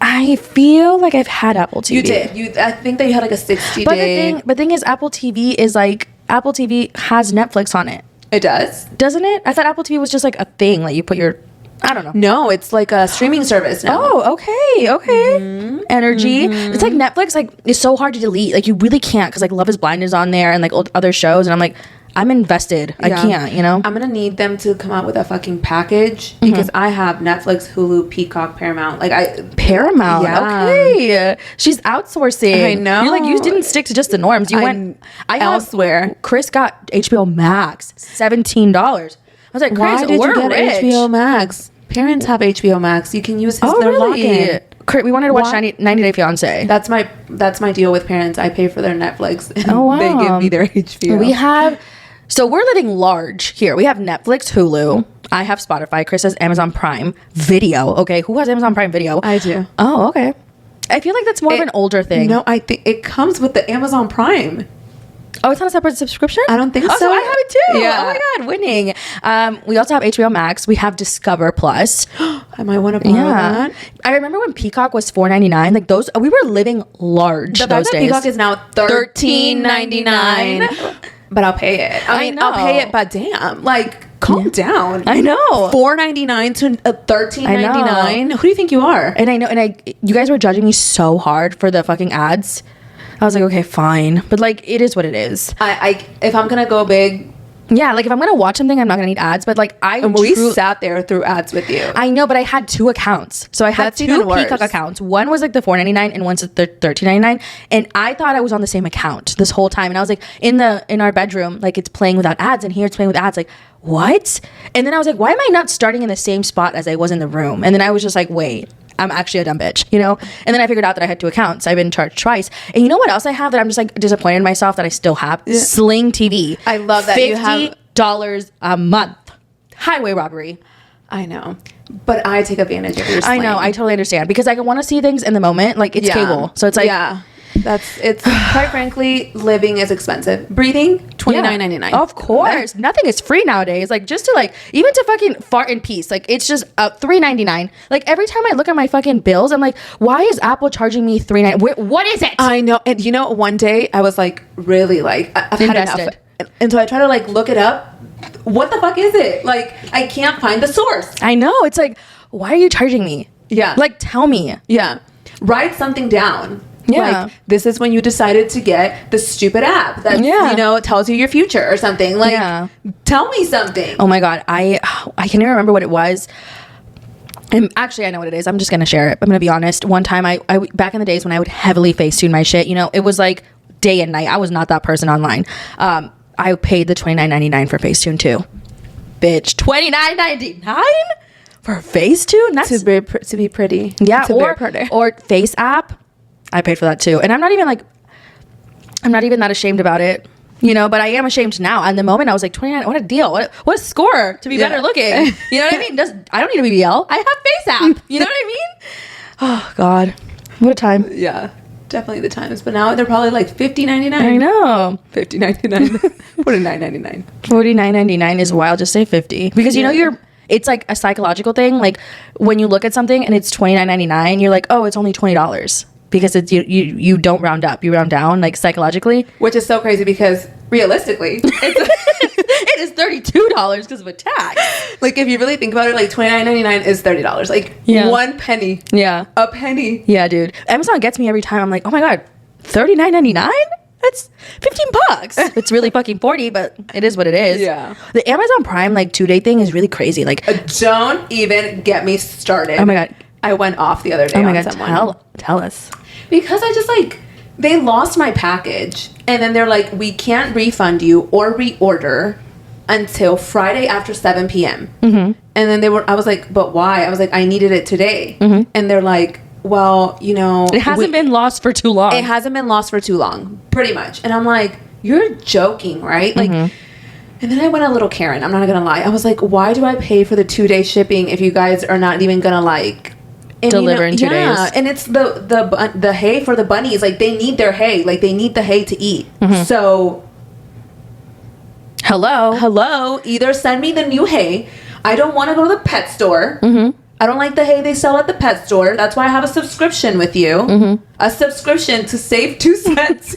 Speaker 1: I feel like I've had Apple TV.
Speaker 2: You did. I think that you had like a 60-day.
Speaker 1: But the thing is, Apple TV is like, Apple TV has Netflix on it.
Speaker 2: It does?
Speaker 1: Doesn't it? I thought Apple TV was just like a thing. Like you put your, I don't know.
Speaker 2: No, it's like a streaming service now.
Speaker 1: Oh, okay. Mm-hmm. Energy. Mm-hmm. It's like Netflix, like, it's so hard to delete. Like, you really can't, because like Love is Blind is on there and like other shows. And I'm like, I'm invested. I can't, you know?
Speaker 2: I'm going to need them to come out with a fucking package, because I have Netflix, Hulu, Peacock, Paramount. Like,
Speaker 1: Paramount. Yeah. Okay. She's outsourcing.
Speaker 2: I know.
Speaker 1: You're like, you didn't stick to just the norms. You went elsewhere. Chris got HBO Max, $17. I was like, Chris,
Speaker 2: why did you get
Speaker 1: rich.
Speaker 2: HBO Max? Parents have HBO Max. You can use their login.
Speaker 1: We wanted to watch 90 Day Fiancé.
Speaker 2: That's my deal with parents. I pay for their Netflix, and
Speaker 1: wow.
Speaker 2: they give me their HBO.
Speaker 1: So we're living large here. We have Netflix, Hulu. I have Spotify. Chris has Amazon Prime Video. Okay, who has Amazon Prime Video?
Speaker 2: I do.
Speaker 1: Oh, okay. I feel like that's more of an older thing.
Speaker 2: No, I think it comes with the Amazon Prime.
Speaker 1: Oh, it's not a separate subscription?
Speaker 2: I don't think so.
Speaker 1: So I have it too.
Speaker 2: Yeah.
Speaker 1: Oh my God, winning. We also have HBO Max. We have Discover Plus.
Speaker 2: I might want to borrow that.
Speaker 1: I remember when Peacock was $4.99. Like those, we were living large those days.
Speaker 2: Peacock is now $13.99. But I'll pay it. I mean, I'll pay it, but damn, like, calm down.
Speaker 1: I know.
Speaker 2: $4.99 to $13.99. Who do you think you are?
Speaker 1: And I know, you guys were judging me so hard for the fucking ads. I was like, okay, fine, but like, it is what it is.
Speaker 2: If I'm gonna go big,
Speaker 1: yeah, like if I'm gonna watch something, I'm not gonna need ads. But like,
Speaker 2: we sat there through ads with you.
Speaker 1: I know, but I had 2 accounts, so I had 2 Peacock accounts. One was like the $4.99 and one's the $13.99, and I thought I was on the same account this whole time. And I was like, in our bedroom, like it's playing without ads, and here it's playing with ads. Like, what? And then I was like, why am I not starting in the same spot as I was in the room? And then I was just like, wait, I'm actually a dumb bitch, you know? And then I figured out that I had 2 accounts. I've been charged twice. And you know what else I have that I'm just like disappointed in myself that I still have? Yeah. Sling TV.
Speaker 2: I love that you have
Speaker 1: $50 a month. Highway robbery.
Speaker 2: I know. But I take advantage of your Sling.
Speaker 1: I know. I totally understand. Because I want to see things in the moment. Like, it's cable. So it's like...
Speaker 2: Yeah. It's quite frankly, living is expensive. Breathing, $29.99.
Speaker 1: Of course. Nothing is free nowadays. Like, just to like, even to fucking fart in peace. Like, it's just $3.99. Like, every time I look at my fucking bills, I'm like, why is Apple charging me $3.99? What is it?
Speaker 2: I know. And you know, one day I was like, really like, I've had enough. And so I try to like look it up. What the fuck is it? Like, I can't find the source.
Speaker 1: I know. It's like, why are you charging me?
Speaker 2: Yeah.
Speaker 1: Like, tell me.
Speaker 2: Yeah. Write something down.
Speaker 1: Yeah.
Speaker 2: Like, this is when you decided to get the stupid app that, you know, tells you your future or something. Like, tell me something.
Speaker 1: Oh my God. I can't even remember what it was. And actually, I know what it is. I'm just going to share it. I'm going to be honest. One time, I back in the days when I would heavily Facetune my shit, you know, it was like day and night. I was not that person online. I paid the $29.99 for Facetune too. Bitch, $29.99 for Facetune? That's
Speaker 2: to be pretty.
Speaker 1: Yeah, or Face app. I paid for that too. And I'm not even that ashamed about it. You know, but I am ashamed now. And the moment I was like 29, what a deal. What a score to be better looking. You know what I mean? I don't need a BBL. I have FaceApp. You know what I mean? Oh, God. What a time.
Speaker 2: Yeah. Definitely the times. But now they're probably like $50.99.
Speaker 1: I know.
Speaker 2: $50.99. $49.99.
Speaker 1: $49.99 is wild. Just say 50. Because, you know, it's like a psychological thing. Like, when you look at something and it's $29.99, you're like, oh, it's only $20. Because it's you don't round up, you round down, like psychologically,
Speaker 2: which is so crazy because realistically
Speaker 1: it is $32 because of a tax.
Speaker 2: Like if you really think about it, like $29.99 is $30. Like 1 penny.
Speaker 1: Yeah,
Speaker 2: a penny.
Speaker 1: Yeah, dude. Amazon gets me every time. I'm like, oh my god, $39.99. That's $15. It's really fucking 40, but it is what it is.
Speaker 2: Yeah.
Speaker 1: The Amazon Prime like 2-day thing is really crazy. Like,
Speaker 2: don't even get me started.
Speaker 1: Oh my god.
Speaker 2: I went off the other day on someone.
Speaker 1: Tell us.
Speaker 2: Because I just like, they lost my package. And then they're like, we can't refund you or reorder until Friday after 7 p.m. And then I was like, but why? I was like, I needed it today. And they're like, well, you know.
Speaker 1: It hasn't been lost for too long.
Speaker 2: It hasn't been lost for too long. Pretty much. And I'm like, you're joking, right? Like, and then I went a little Karen. I'm not going to lie. I was like, why do I pay for the 2-day shipping if you guys are not even going to like... And
Speaker 1: deliver in 2 days.
Speaker 2: And it's the hay for the bunnies. Like they need their hay. Like they need the hay to eat. So hello, either send me the new hay. I don't want to go to the pet store. I don't like the hay they sell at the pet store. That's why I have a subscription with you. A subscription to save 2 cents.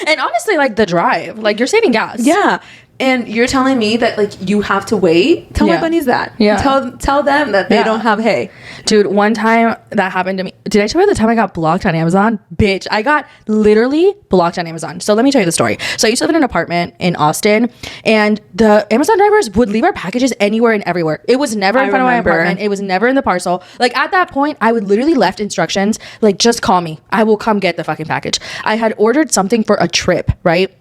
Speaker 1: And honestly, like the drive, like you're saving gas.
Speaker 2: Yeah. And you're telling me that like you have to wait? Tell my bunnies that. Yeah. Tell them that they don't have hay.
Speaker 1: Dude, one time that happened to me. Did I tell you the time I got blocked on Amazon? Bitch, I got literally blocked on Amazon. So let me tell you the story. So I used to live in an apartment in Austin, and the Amazon drivers would leave our packages anywhere and everywhere. It was never in front of my apartment. It was never in the parcel. Like at that point, I would literally left instructions like, just call me. I will come get the fucking package. I had ordered something for a trip, right?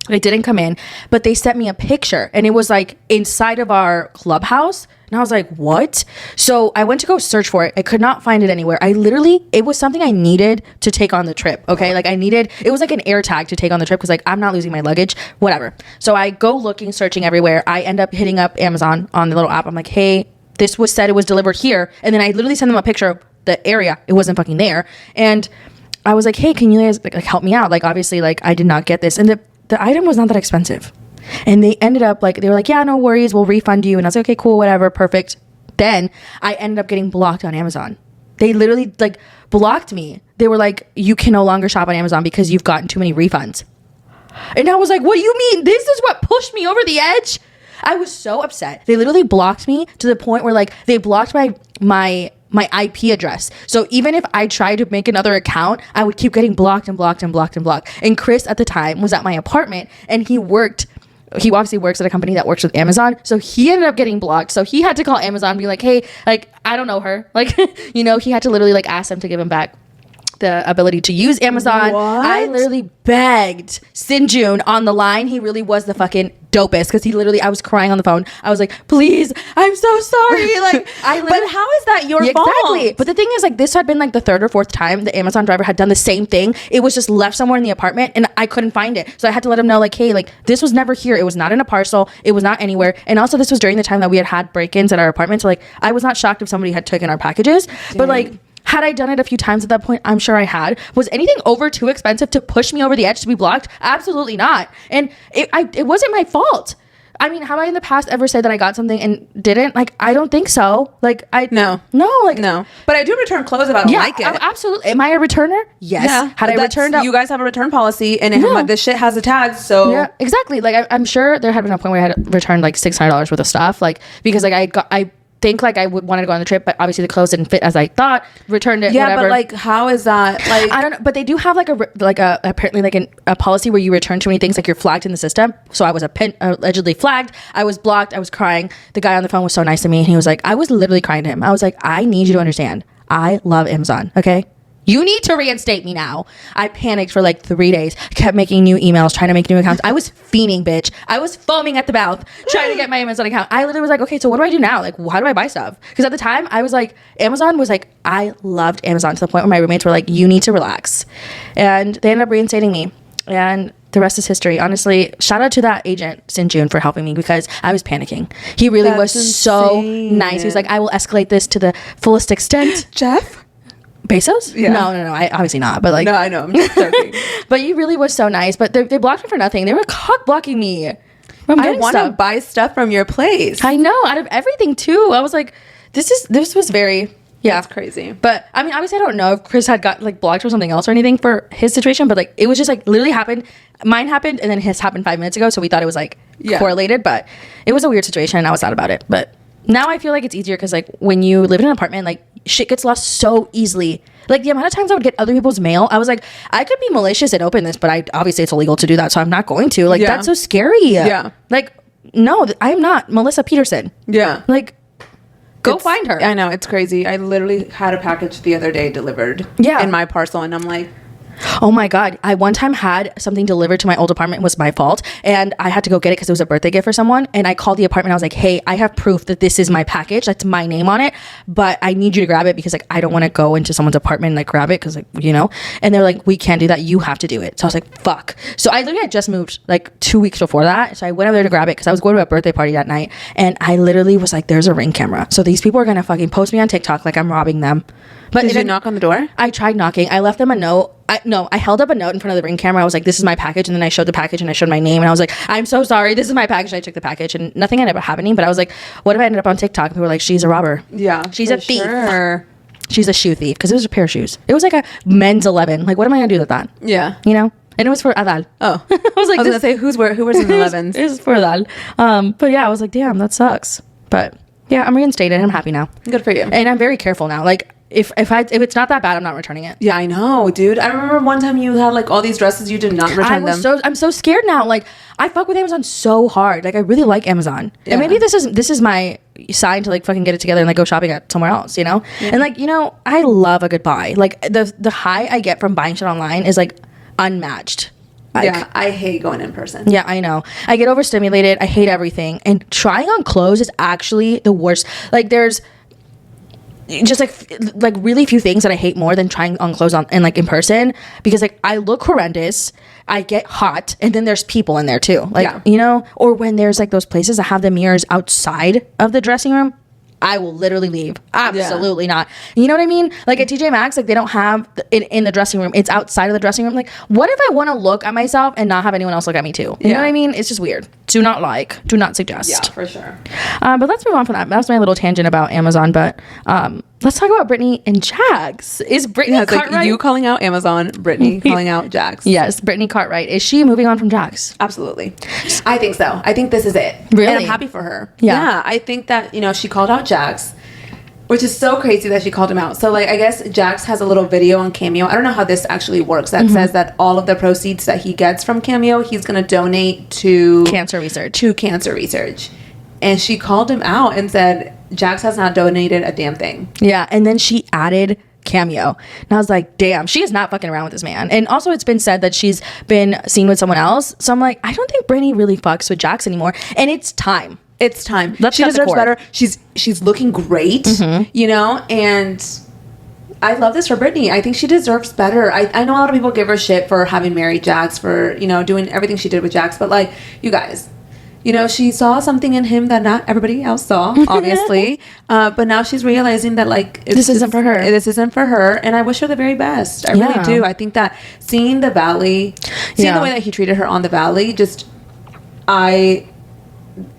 Speaker 1: It didn't come in, but they sent me a picture and it was like inside of our clubhouse. And I was like, what? So I went to go search for it. I could not find it anywhere. It was something I needed to take on the trip. Okay. Like it was like an air tag to take on the trip. Cause like, I'm not losing my luggage, whatever. So I go looking, searching everywhere. I end up hitting up Amazon on the little app. I'm like, hey, this was said it was delivered here. And then I literally sent them a picture of the area. It wasn't fucking there. And I was like, hey, can you guys like help me out? Like, obviously like I did not get this. And the item was not that expensive. And they ended up like, they were like, yeah, no worries. We'll refund you. And I was like, okay, cool, whatever. Perfect. Then I ended up getting blocked on Amazon. They literally like blocked me. They were like, you can no longer shop on Amazon because you've gotten too many refunds. And I was like, what do you mean? This is what pushed me over the edge. I was so upset. They literally blocked me to the point where like they blocked my IP address. So even if I tried to make another account, I would keep getting blocked and blocked and blocked and blocked. And Chris at the time was at my apartment and he obviously works at a company that works with Amazon. So he ended up getting blocked. So he had to call Amazon and be like, hey, like, I don't know her. Like, you know, he had to literally like ask them to give him back the ability to use Amazon.
Speaker 2: What?
Speaker 1: I literally begged Sinjun on the line. He really was the fucking dopest because I was crying on the phone. I was like, please, I'm so sorry. Like,
Speaker 2: but how is that your fault?
Speaker 1: Exactly. But the thing is, like, this had been like the 3rd or 4th time the Amazon driver had done the same thing. It was just left somewhere in the apartment and I couldn't find it. So I had to let him know, like, hey, like, this was never here. It was not in a parcel. It was not anywhere. And also this was during the time that we had break-ins at our apartment. So like, I was not shocked if somebody had taken our packages. Dang. But like, had I done it a few times at that point, I'm sure I had. Was anything over too expensive to push me over the edge to be blocked? Absolutely not. And it wasn't my fault. I mean, have I in the past ever said that I got something and didn't? Like, I don't think so. Like, No.
Speaker 2: But I do return clothes if I don't like it.
Speaker 1: Absolutely. Am I a returner? Yes.
Speaker 2: Yeah.
Speaker 1: Had I returned?
Speaker 2: You guys have a return policy, and this shit has a tag. So
Speaker 1: yeah, exactly. Like, I'm sure there had been a point where I had returned like $600 worth of stuff, like because like I think like I would want to go on the trip, but obviously the clothes didn't fit as I thought. Returned it.
Speaker 2: Yeah,
Speaker 1: whatever.
Speaker 2: but like, how is that? Like,
Speaker 1: I don't know. But they do have apparently like a policy where you return too many things, like you're flagged in the system. So I was allegedly flagged. I was blocked. I was crying. The guy on the phone was so nice to me, and he was like, I was literally crying to him. I was like, I need you to understand. I love Amazon. Okay. You need to reinstate me now. I panicked for like 3 days. Kept making new emails, trying to make new accounts. I was fiending, bitch. I was foaming at the mouth trying to get my Amazon account. I literally was like, okay, so what do I do now? Like, how do I buy stuff? Because at the time, I was like, Amazon was like, I loved Amazon to the point where my roommates were like, you need to relax. And they ended up reinstating me. And the rest is history. Honestly, shout out to that agent Sin Jun for helping me because I was panicking. He really was so nice. He was like, I will escalate this to the fullest extent.
Speaker 2: Jeff
Speaker 1: Bezos?
Speaker 2: Yeah.
Speaker 1: No, I obviously not. But like,
Speaker 2: no, I know. I'm just joking.
Speaker 1: But he really was so nice. But they blocked me for nothing. They were cock blocking me.
Speaker 2: I want to buy stuff from your place.
Speaker 1: I know, out of everything too. I was like, this was very. Yeah,
Speaker 2: that's crazy.
Speaker 1: But I mean, obviously, I don't know if Chris had got like blocked or something else or anything for his situation. But like, it was just like literally happened. Mine happened, and then his happened 5 minutes ago. So we thought it was like correlated, but it was a weird situation, and I was sad about it. But now I feel like it's easier because like when you live in an apartment, like shit gets lost so easily. Like the amount of times I would get other people's mail, I was like, I could be malicious and open this, but obviously it's illegal to do that, so I'm not going to. Like that's so scary.
Speaker 2: Yeah.
Speaker 1: Like no, I'm not Melissa Peterson.
Speaker 2: Yeah.
Speaker 1: Like. Go find her.
Speaker 2: I know, it's crazy. I literally had a package the other day delivered in my parcel, and I'm like,
Speaker 1: oh my God. I one time had something delivered to my old apartment. It was my fault. And I had to go get it because it was a birthday gift for someone. And I called the apartment. I was like, hey, I have proof that this is my package. That's my name on it. But I need you to grab it because like I don't want to go into someone's apartment and like grab it because like, you know. And they're like, we can't do that. You have to do it. So I was like, fuck. So I literally had just moved like 2 weeks before that. So I went over there to grab it because I was going to a birthday party that night. And I literally was like, there's a Ring camera. So these people are going to fucking post me on TikTok like I'm robbing them. But
Speaker 2: did you knock on the door?
Speaker 1: I tried knocking. I left them a note. I held up a note in front of the Ring camera. I was like, this is my package. And then I showed the package and I showed my name. And I was like, I'm so sorry. This is my package. And I took the package and nothing ended up happening. But I was like, what if I ended up on TikTok? And people were like, she's a robber.
Speaker 2: Yeah.
Speaker 1: She's a thief.
Speaker 2: Sure.
Speaker 1: She's a shoe thief. Because it was a pair of shoes. It was like a men's 11. Like, what am I going to do with that?
Speaker 2: Yeah.
Speaker 1: You know? And it was for Adal.
Speaker 2: Oh.
Speaker 1: I was like,
Speaker 2: I was going to say, who wears an 11s?
Speaker 1: It was for Adal. But yeah, I was like, damn, that sucks. But yeah, I'm reinstated. I'm happy now.
Speaker 2: Good for you.
Speaker 1: And I'm very careful now. Like, if it's not that bad, I'm not returning it.
Speaker 2: Yeah, I know, dude. I remember one time you had like all these dresses, you did not return them.
Speaker 1: I'm so scared now. Like I fuck with Amazon so hard. Like I really like Amazon. Yeah. And maybe this is my sign to like fucking get it together and like go shopping at somewhere else, you know? Yeah. And like, you know, I love a good buy. Like the high I get from buying shit online is like unmatched. Like,
Speaker 2: yeah, I hate going in person.
Speaker 1: Yeah, I know. I get overstimulated. I hate everything. And trying on clothes is actually the worst. Like there's just like really few things that I hate more than trying on clothes and like in person because like I look horrendous, I get hot, and then there's people in there too, like you know, or when there's like those places that have the mirrors outside of the dressing room, I will literally leave. Absolutely not. You know what I mean? Like at TJ Maxx, like they don't have it in the dressing room. It's outside of the dressing room. Like, what if I want to look at myself and not have anyone else look at me too? You know what I mean? It's just weird. Do not suggest.
Speaker 2: Yeah, for sure.
Speaker 1: But let's move on from that. That was my little tangent about Amazon. But let's talk about Brittany and Jax. Is Brittany Cartwright?
Speaker 2: Like you calling out Amazon, Brittany calling out Jax.
Speaker 1: Yes, Brittany Cartwright. Is she moving on from Jax?
Speaker 2: Absolutely. I think so. I think this is it.
Speaker 1: Really?
Speaker 2: And I'm happy for her.
Speaker 1: Yeah.
Speaker 2: I think that, you know, she called out Jax, which is so crazy that she called him out. So, like, I guess Jax has a little video on Cameo. I don't know how this actually works. That says that all of the proceeds that he gets from Cameo, he's going to donate to
Speaker 1: cancer research.
Speaker 2: And she called him out and said, Jax has not donated a damn thing.
Speaker 1: Yeah. And then she added Cameo. And I was like, damn, she is not fucking around with this man. And also it's been said that she's been seen with someone else. So I'm like, I don't think Brittany really fucks with Jax anymore. And it's time.
Speaker 2: It's time.
Speaker 1: Let's
Speaker 2: she deserves better. She's looking great, you know, and I love this for Brittany. I think she deserves better. I know a lot of people give her shit for having married Jax, for, you know, doing everything she did with Jax, but like, you guys, you know, she saw something in him that not everybody else saw, obviously. But now she's realizing that like
Speaker 1: this isn't for her.
Speaker 2: This isn't for her, and I wish her the very best. I really do. I think that seeing the Valley, seeing the way that he treated her on the Valley,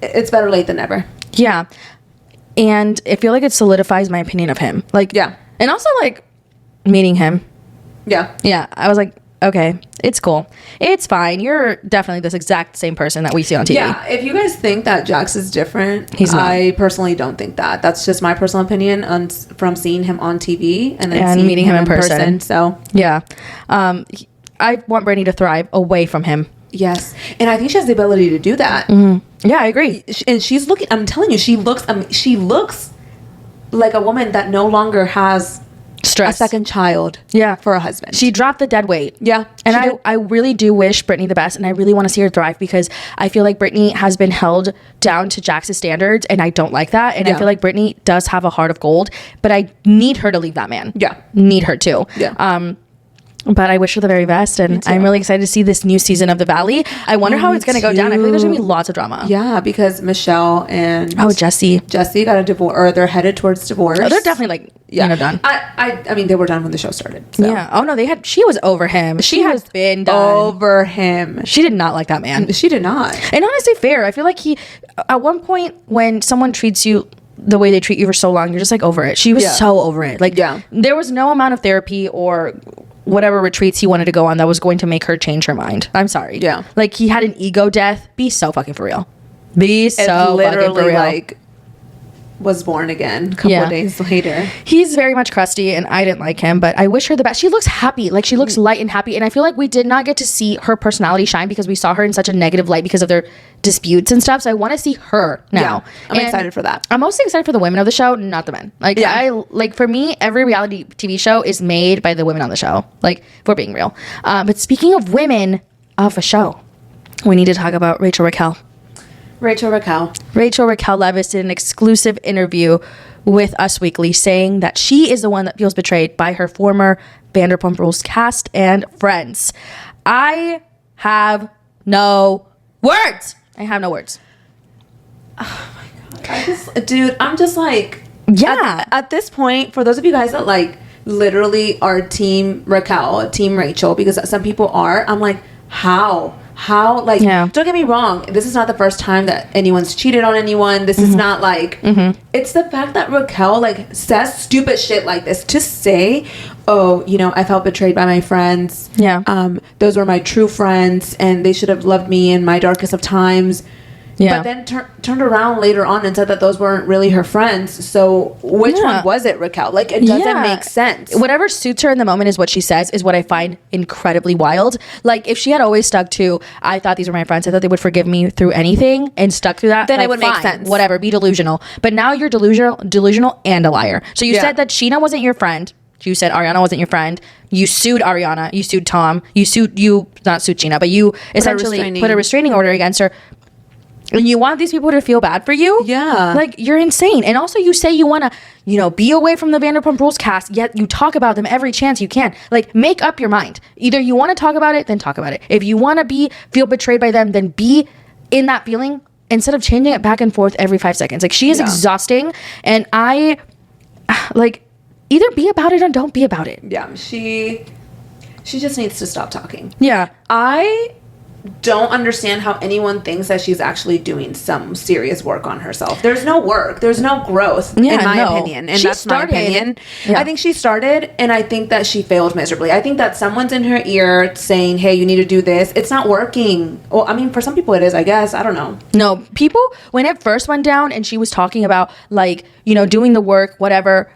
Speaker 2: it's better late than never. Yeah.
Speaker 1: And I feel like it solidifies my opinion of him. Like,
Speaker 2: yeah.
Speaker 1: And also like meeting him.
Speaker 2: Yeah.
Speaker 1: Yeah. I was like, okay, it's cool. It's fine. You're definitely this exact same person that we see on TV.
Speaker 2: Yeah. If you guys think that Jax is different,
Speaker 1: he's not.
Speaker 2: I personally don't think that. That's just my personal opinion from seeing him on TV and then
Speaker 1: meeting him in person.
Speaker 2: So
Speaker 1: yeah. I want Brittany to thrive away from him.
Speaker 2: Yes. And I think she has the ability to do that.
Speaker 1: Yeah, I agree.
Speaker 2: And she's looking, I'm telling you, she looks like a woman that no longer has
Speaker 1: stress,
Speaker 2: a second child for a husband.
Speaker 1: She dropped the dead weight.
Speaker 2: Yeah.
Speaker 1: And I really do wish Brittany the best, and I really want to see her thrive because I feel like Brittany has been held down to Jax's standards, and I don't like that. And I feel like Brittany does have a heart of gold, but I need her to leave that man.
Speaker 2: Yeah.
Speaker 1: Need her to.
Speaker 2: Yeah.
Speaker 1: But I wish her the very best, and I'm really excited to see this new season of The Valley. I wonder how it's going to go down. I feel like there's going to be lots of drama.
Speaker 2: Yeah, because Michelle and
Speaker 1: Jesse
Speaker 2: got a divorce, or they're headed towards divorce.
Speaker 1: Oh, they're definitely like done.
Speaker 2: I mean, they were done when the show started. So.
Speaker 1: Yeah. Oh no, she was over him. She has been done.
Speaker 2: Over him.
Speaker 1: She did not like that man.
Speaker 2: She did not.
Speaker 1: And honestly, fair. I feel like at one point when someone treats you the way they treat you for so long, you're just like over it. She was so over it. Like there was no amount of therapy or whatever retreats he wanted to go on that was going to make her change her mind. I'm sorry.
Speaker 2: Yeah.
Speaker 1: Like he had an ego death. Be so fucking for real. Be so fucking for real.
Speaker 2: Like was born again a couple of days later.
Speaker 1: He's very much crusty and I didn't like him, but I wish her the best. She looks happy. Like she looks light and happy. And I feel like we did not get to see her personality shine because we saw her in such a negative light because of their disputes and stuff. So I want to see her now.
Speaker 2: Yeah, I'm excited for that.
Speaker 1: I'm mostly excited for the women of the show, not the men. Like for me, every reality TV show is made by the women on the show. Like if we're being real. But speaking of women of a show, we need to talk about Rachel Raquel Leviss did an exclusive interview with Us Weekly saying that she is the one that feels betrayed by her former Vanderpump Rules cast and friends. I have no words.
Speaker 2: Oh my God. I'm just like, at this point, for those of you guys that like literally are team Raquel, team Rachel, because some people are, I'm like, how like don't get me wrong, this is not the first time that anyone's cheated on anyone. This is not like it's the fact that Raquel like says stupid shit like this to say, oh, I felt betrayed by my friends, those were my true friends and they should have loved me in my darkest of times. But then turned around later on and said that those weren't really her friends. So which one was it, Raquel? Like, it doesn't make sense.
Speaker 1: Whatever suits her in the moment is what she says, is what I find incredibly wild. Like, if she had always stuck to, I thought these were my friends, I thought they would forgive me through anything, and stuck through that,
Speaker 2: then it would make sense.
Speaker 1: Whatever, be delusional. But now you're delusional and a liar. So you said that Sheena wasn't your friend. You said Ariana wasn't your friend. You sued Ariana. You sued Tom. You not sued Sheena, but you essentially put a restraining order against her. And you want these people to feel bad for you?
Speaker 2: Yeah.
Speaker 1: Like, you're insane. And also you say you want to, be away from the Vanderpump Rules cast, yet you talk about them every chance you can. Like, make up your mind. Either you want to talk about it, then talk about it. If you want to feel betrayed by them, then be in that feeling instead of changing it back and forth every 5 seconds. Like, she is exhausting. And I, like, either be about it or don't be about it.
Speaker 2: Yeah. She just needs to stop talking.
Speaker 1: Yeah.
Speaker 2: I don't understand how anyone thinks that she's actually doing some serious work on herself. There's no work. There's no growth, in my opinion. And that's my opinion. Yeah. I think she started, and I think that she failed miserably. I think that someone's in her ear saying, hey, you need to do this. It's not working. Well, I mean, for some people it is, I guess. I don't know.
Speaker 1: No, people, when it first went down and she was talking about, like, doing the work, whatever,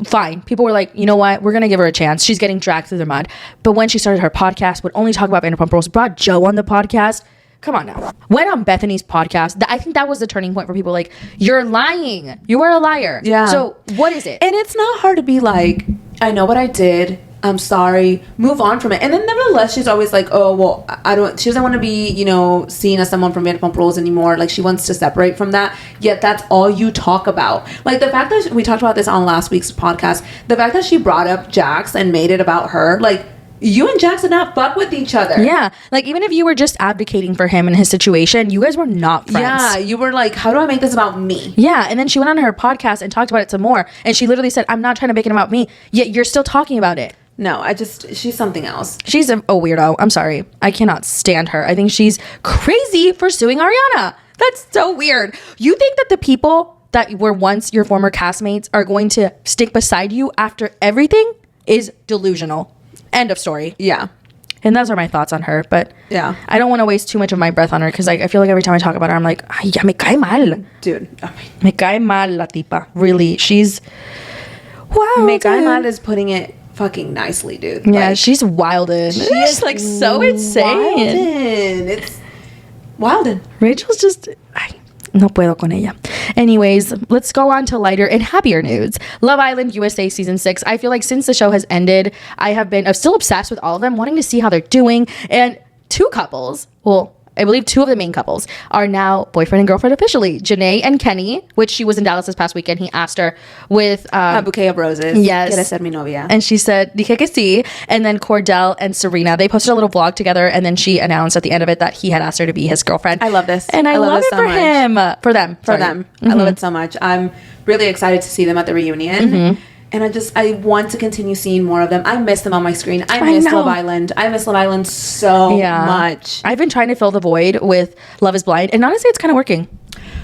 Speaker 1: fine. People were like, you know what? We're going to give her a chance. She's getting dragged through the mud. But when she started her podcast, would only talk about Vanderpump Rules, brought Joe on the podcast. Come on now. Went on Bethany's podcast. I think that was the turning point for people like, you're lying. You are a liar. Yeah. So what is it?
Speaker 2: And it's not hard to be like, I know what I did. I'm sorry. Move on from it. And then nevertheless, she's always like, oh, well, she doesn't want to be, seen as someone from Vanderpump Rules anymore. Like, she wants to separate from that. Yet that's all you talk about. Like, the fact that we talked about this on last week's podcast, the fact that she brought up Jax and made it about her, like, you and Jax did not fuck with each other.
Speaker 1: Yeah. Like, even if you were just advocating for him and his situation, you guys were not friends.
Speaker 2: Yeah. You were like, how do I make this about me?
Speaker 1: Yeah. And then she went on her podcast and talked about it some more. And she literally said, I'm not trying to make it about me. Yet you're still talking about it.
Speaker 2: No, she's something else.
Speaker 1: She's a weirdo. I'm sorry. I cannot stand her. I think she's crazy for suing Ariana. That's so weird. You think that the people that were once your former castmates are going to stick beside you after everything is delusional. End of story.
Speaker 2: Yeah.
Speaker 1: And those are my thoughts on her. But
Speaker 2: yeah,
Speaker 1: I don't want to waste too much of my breath on her because I feel like every time I talk about her, I'm like, ay, ya me cae mal.
Speaker 2: Dude.
Speaker 1: Me cae mal la tipa. Really. She's... Wow.
Speaker 2: Me cae mal is putting it fucking nicely, dude.
Speaker 1: Yeah, like, she's wildin'. She's like so insane.
Speaker 2: It's wildin'.
Speaker 1: Rachel's just... No puedo con ella. Anyways, let's go on to lighter and happier news. Love Island USA Season 6. I feel like since the show has ended, I'm still obsessed with all of them, wanting to see how they're doing. And two couples, well, I believe 2 of the main couples are now boyfriend and girlfriend officially. Janae and Kenny, which she was in Dallas this past weekend. He asked her with
Speaker 2: a bouquet of roses.
Speaker 1: Yes.
Speaker 2: ¿Quieres ser mi novia?
Speaker 1: And she said, dije que sí. And then Cordell and Serena, they posted a little vlog together, and then she announced at the end of it that he had asked her to be his girlfriend.
Speaker 2: I love this.
Speaker 1: And I love it
Speaker 2: so
Speaker 1: for
Speaker 2: much.
Speaker 1: him. For them.
Speaker 2: For them. I love it so much. I'm really excited to see them at the reunion. And I want to continue seeing more of them. I miss them on my screen. I miss Love Island. I miss Love Island so much.
Speaker 1: I've been trying to fill the void with Love is Blind, and honestly, it's kind of working.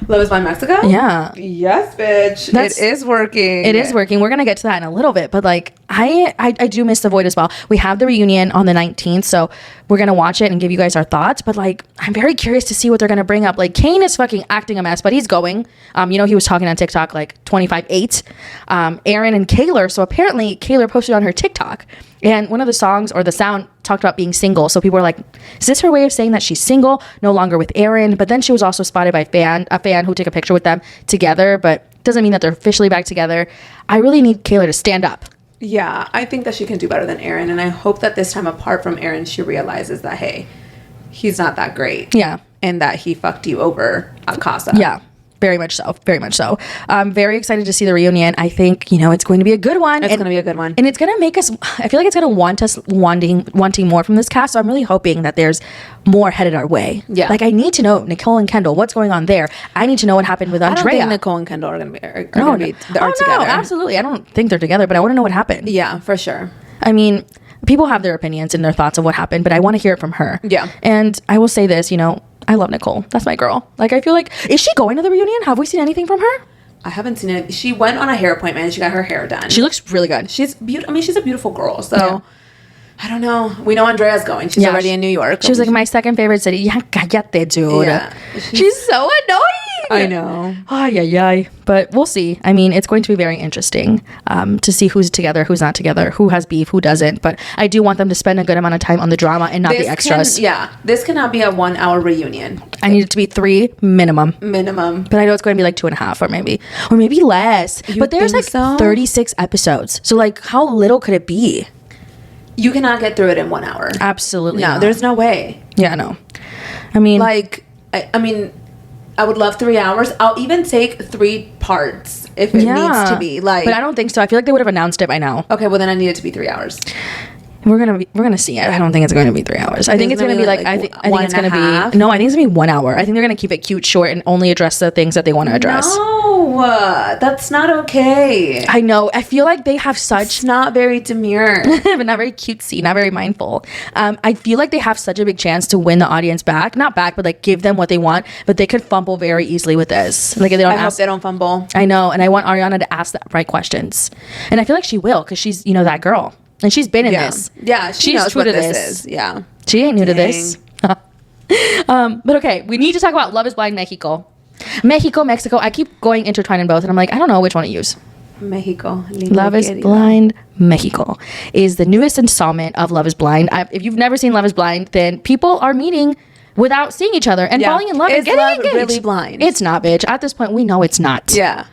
Speaker 2: Love is Blind Mexico?
Speaker 1: Yeah.
Speaker 2: Yes, bitch. It is working.
Speaker 1: It is working. We're going to get to that in a little bit. But like, I do miss The Void as well. We have the reunion on the 19th. So we're going to watch it and give you guys our thoughts. But like, I'm very curious to see what they're going to bring up. Like, Kane is fucking acting a mess, but he's going. He was talking on TikTok like 25-8. Aaron and Kaylor. So apparently Kaylor posted on her TikTok. And one of the songs or the sound talked about being single. So people were like, is this her way of saying that she's single, no longer with Aaron? But then she was also spotted by a fan who took a picture with them together, but doesn't mean that they're officially back together. I really need Kaylor to stand up.
Speaker 2: Yeah, I think that she can do better than Aaron. And I hope that this time, apart from Aaron, she realizes that, hey, he's not that great.
Speaker 1: Yeah.
Speaker 2: And that he fucked you over at Casa.
Speaker 1: Yeah. Very much so. Very much so. I'm very excited to see the reunion. I think, it's going to be a good one.
Speaker 2: It's going to be a good one.
Speaker 1: And it's going to make us, I feel like it's going to want us wanting more from this cast. So I'm really hoping that there's more headed our way.
Speaker 2: Yeah.
Speaker 1: Like, I need to know Nicole and Kendall, what's going on there. I need to know what happened with Andrea.
Speaker 2: I don't think Nicole and Kendall are going to be together.
Speaker 1: No, absolutely. I don't think they're together, but I want to know what happened.
Speaker 2: Yeah, for sure.
Speaker 1: I mean, people have their opinions and their thoughts of what happened, but I want to hear it from her.
Speaker 2: Yeah.
Speaker 1: And I will say this, I love Nicole. That's my girl. Like, I feel like, is she going to the reunion? Have we seen anything from her?
Speaker 2: I haven't seen it. She went on a hair appointment and she got her hair done.
Speaker 1: She looks really good.
Speaker 2: She's beautiful. I mean, she's a beautiful girl. So, I don't know. We know Andrea's going. She's already in New York.
Speaker 1: She was like, my second favorite city. Yeah, cállate, dude.
Speaker 2: Yeah.
Speaker 1: She's so annoying.
Speaker 2: I know.
Speaker 1: Ay, ay, ay. But we'll see. I mean, it's going to be very interesting to see who's together, who's not together, who has beef, who doesn't. But I do want them to spend a good amount of time on the drama and not the extras.
Speaker 2: This cannot be a 1 hour reunion.
Speaker 1: I need it to be 3 minimum.
Speaker 2: Minimum.
Speaker 1: But I know it's going to be like 2.5 or maybe less. But there's like 36 episodes. So like, how little could it be?
Speaker 2: You cannot get through it in 1 hour.
Speaker 1: Absolutely
Speaker 2: no.
Speaker 1: Not.
Speaker 2: There's no way.
Speaker 1: Yeah, no. I mean,
Speaker 2: like, I mean, I would love 3 hours. I'll even take 3 parts if it needs to be. Like,
Speaker 1: but I don't think so. I feel like they would have announced it by now.
Speaker 2: Okay, well then I need it to be 3 hours.
Speaker 1: We're gonna see it. I don't think it's going to be 3 hours. I think it's gonna be like I think it's gonna be no. I think it's gonna be 1 hour. I think they're gonna keep it cute, short, and only address the things that they want to address.
Speaker 2: No, that's not okay.
Speaker 1: I know. I feel like they have such.
Speaker 2: It's not very demure,
Speaker 1: but not very cutesy, not very mindful. I feel like they have such a big chance to win the audience back. Not back, but like give them what they want. But they could fumble very easily with this. Like if they don't.
Speaker 2: I hope they don't fumble.
Speaker 1: I know, and I want Ariana to ask the right questions, and I feel like she will because she's that girl. And she's been in this.
Speaker 2: Yeah, she knows what this is. Yeah.
Speaker 1: She ain't new to this. But okay, we need to talk about Love is Blind Mexico. Mexico. I keep going intertwining both, and I'm like, I don't know which one to use.
Speaker 2: Mexico.
Speaker 1: Love is Blind Mexico is the newest installment of Love is Blind. If you've never seen Love is Blind, then people are meeting without seeing each other and falling in love and getting engaged.
Speaker 2: Really blind?
Speaker 1: It's not, bitch. At this point, we know it's not.
Speaker 2: Yeah.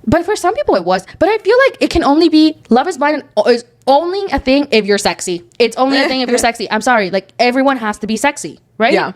Speaker 1: But for some people, it was. But I feel like it can only be Love is Blind is only a thing if you're sexy. It's only a thing if you're sexy. I'm sorry. Like, everyone has to be sexy, right?
Speaker 2: Yeah.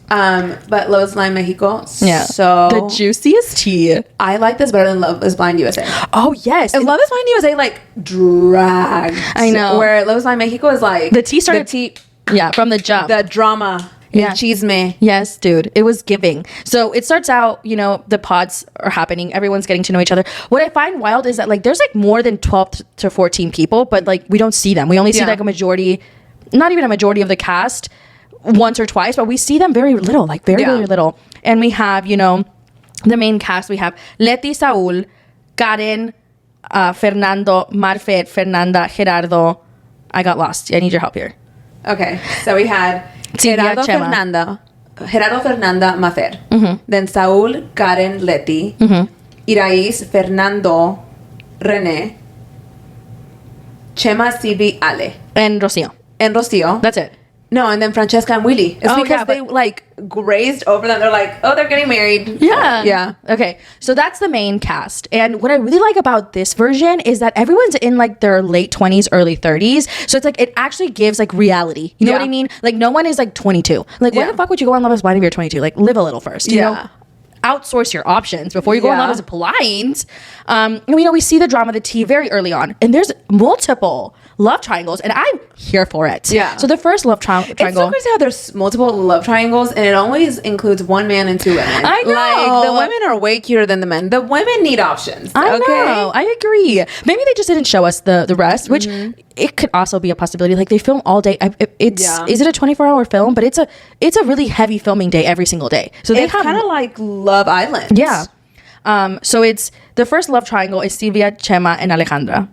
Speaker 2: But Love is Blind Mexico.
Speaker 1: Yeah.
Speaker 2: So
Speaker 1: the juiciest tea.
Speaker 2: I like this better than Love is Blind USA.
Speaker 1: Oh, yes.
Speaker 2: And Love is Blind USA, like, dragged.
Speaker 1: I know.
Speaker 2: Where Love is Blind Mexico is like...
Speaker 1: The tea started... Yeah, from the jump.
Speaker 2: The drama.
Speaker 1: Yeah.
Speaker 2: Chisme.
Speaker 1: Yes, dude. It was giving. So it starts out, the pods are happening. Everyone's getting to know each other. What I find wild is that, like, there's, like, more than 12 to 14 people, but, like, we don't see them. We only see, like, a majority, not even a majority of the cast once or twice, but we see them very little, like, very little. And we have, the main cast. We have Leti, Saul, Karen, Fernando, Marfet, Fernanda, Gerardo. I got lost. I need your help here.
Speaker 2: Okay. So we had... Gerardo Fernanda, Mafer.
Speaker 1: Mm-hmm.
Speaker 2: Then Saul, Karen, Leti.
Speaker 1: Mm-hmm.
Speaker 2: Irais, Fernando, René. Chema, Silvi, Ale.
Speaker 1: And Rocio.
Speaker 2: And Rocio.
Speaker 1: That's it.
Speaker 2: No, and then Francesca and Willy. It's because they like grazed over them. They're like, oh, they're getting married.
Speaker 1: Yeah. Okay. So that's the main cast. And what I really like about this version is that everyone's in like their late 20s, early 30s. So it's like, it actually gives like reality. You know what I mean? Like no one is like 22. Like why the fuck would you go on Love is Blind if you're 22? Like live a little first, you know? Outsource your options before you go on Love is Blind. And we see the drama, the tea very early on. And there's multiple love triangles and I'm here for it.
Speaker 2: Yeah.
Speaker 1: So the first love triangle.
Speaker 2: It's so crazy how there's multiple love triangles and it always includes one man and two women.
Speaker 1: I know.
Speaker 2: Like the women are way cuter than the men. The women need options.
Speaker 1: I know. I agree. Maybe they just didn't show us the rest, which it could also be a possibility. Like they film all day. Is it a 24-hour film? But it's a really heavy filming day every single day. So they have
Speaker 2: kind of like Love Island.
Speaker 1: Yeah. So it's the first love triangle is Silvia, Chema, and Alejandra.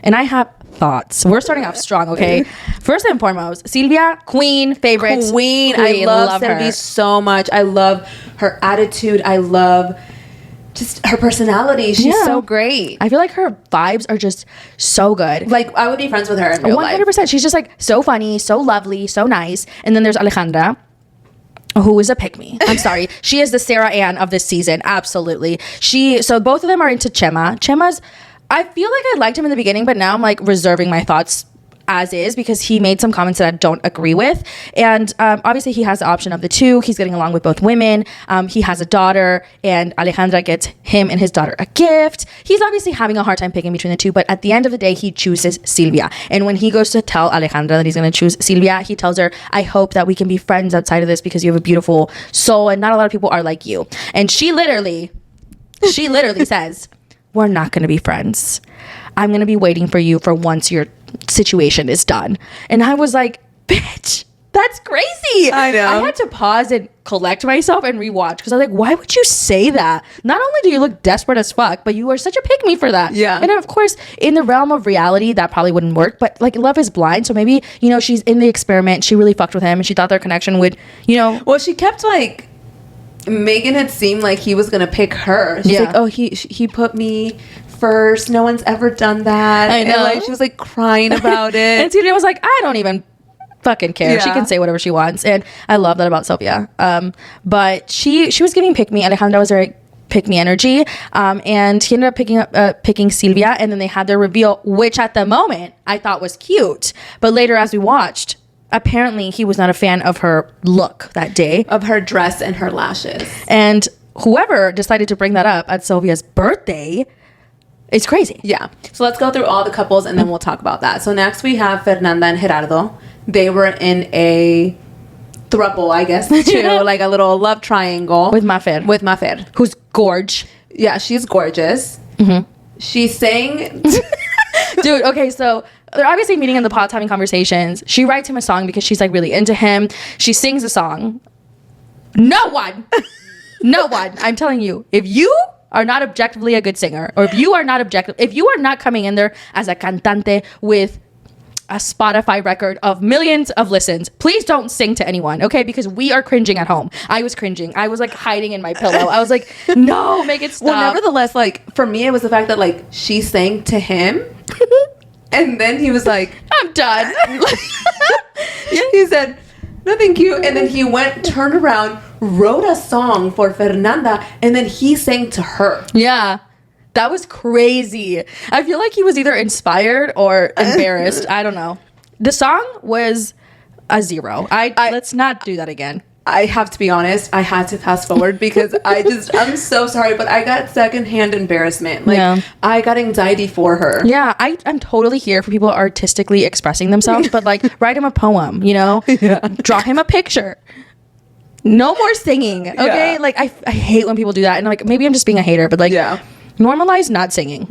Speaker 1: And I have thoughts. We're starting off strong, okay? First and foremost, Silvia, queen, favorite.
Speaker 2: Queen. I love Silvia so much. I love her attitude. I love just her personality. She's so great.
Speaker 1: I feel like her vibes are just so good.
Speaker 2: Like I would be friends with her in real 100%.
Speaker 1: Life. She's just like so funny, so lovely, so nice. And then there's Alejandra, who is a pick-me. I'm sorry. She is the Sarah Ann of this season. Absolutely. So both of them are into Chema. Chema's, I feel like I liked him in the beginning, but now I'm like reserving my thoughts as is because he made some comments that I don't agree with. And obviously he has the option of the two. He's getting along with both women. He has a daughter and Alejandra gets him and his daughter a gift. He's obviously having a hard time picking between the two, but at the end of the day, he chooses Silvia. And when he goes to tell Alejandra that he's going to choose Silvia, he tells her, I hope that we can be friends outside of this because you have a beautiful soul and not a lot of people are like you. And she literally says, we're not going to be friends. I'm going to be waiting for you for once your situation is done. And I was like, bitch, that's crazy.
Speaker 2: I know.
Speaker 1: I had to pause and collect myself and rewatch because I was like, why would you say that? Not only do you look desperate as fuck, but you are such a pick-me for that.
Speaker 2: Yeah.
Speaker 1: And of course, in the realm of reality, that probably wouldn't work. But like Love is Blind. So maybe, she's in the experiment. She really fucked with him and she thought their connection would,
Speaker 2: Well, she kept like making it seem like he was gonna pick her. She's like, oh, he put me first. No one's ever done that.
Speaker 1: I know.
Speaker 2: And like she was like crying about it.
Speaker 1: And Silvia was like, I don't even fucking care. Yeah. She can say whatever she wants. And I love that about Silvia. But she was giving pick me. Alejandra was very pick me energy. And he ended up picking Silvia. And then they had their reveal, which at the moment I thought was cute. But later as we watched, apparently he was not a fan of her look that day.
Speaker 2: Of her dress and her lashes.
Speaker 1: And whoever decided to bring that up at Sylvia's birthday, it's crazy.
Speaker 2: Yeah. So let's go through all the couples and then we'll talk about that. So next we have Fernanda and Gerardo. They were in a throuple, I guess, too. Like a little love triangle.
Speaker 1: With Mafer.
Speaker 2: Who's
Speaker 1: gorge.
Speaker 2: Yeah, she's gorgeous. Mm-hmm. She sang...
Speaker 1: Dude, okay, so they're obviously meeting in the pods having conversations. She writes him a song because she's like really into him. She sings a song. No one, I'm telling you, if you are not objectively a good singer, or if you are not coming in there as a cantante with a Spotify record of millions of listens, please don't sing to anyone, okay? Because we are cringing at home. I was cringing. I was like hiding in my pillow. I was like, no, make it stop.
Speaker 2: Well, nevertheless, like for me, it was the fact that like she sang to him, and then he was like,
Speaker 1: I'm done.
Speaker 2: He said, no, thank you. And then he turned around, wrote a song for Fernanda, and then he sang to her.
Speaker 1: Yeah. That was crazy. I feel like he was either inspired or embarrassed. I don't know. The song was a 0. Let's not do that again.
Speaker 2: I have to be honest. I had to fast forward because I'm so sorry, but I got secondhand embarrassment. Like I got anxiety for her.
Speaker 1: Yeah, I'm totally here for people artistically expressing themselves, but like write him a poem, draw him a picture. No more singing, okay? Yeah. Like I hate when people do that, and like maybe I'm just being a hater, but like normalize not singing,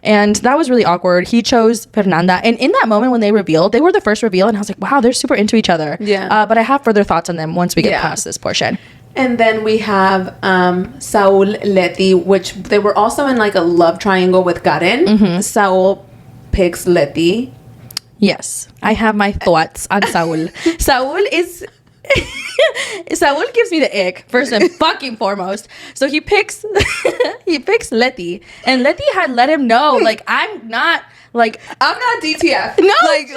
Speaker 1: And that was really awkward. He chose Fernanda, and in that moment when they revealed, they were the first reveal, and I was like, wow, they're super into each other. Yeah. But I have further thoughts on them once we get past this portion.
Speaker 2: And then we have Saul, Leti, which they were also in like a love triangle with Karen. Mm-hmm. Saul picks Leti.
Speaker 1: Yes, I have my thoughts on Saul. Saul is Saul gives me the ick first and fucking foremost. So he picks Letty, and Letty had let him know, like, I'm not
Speaker 2: DTF.
Speaker 1: No,
Speaker 2: like,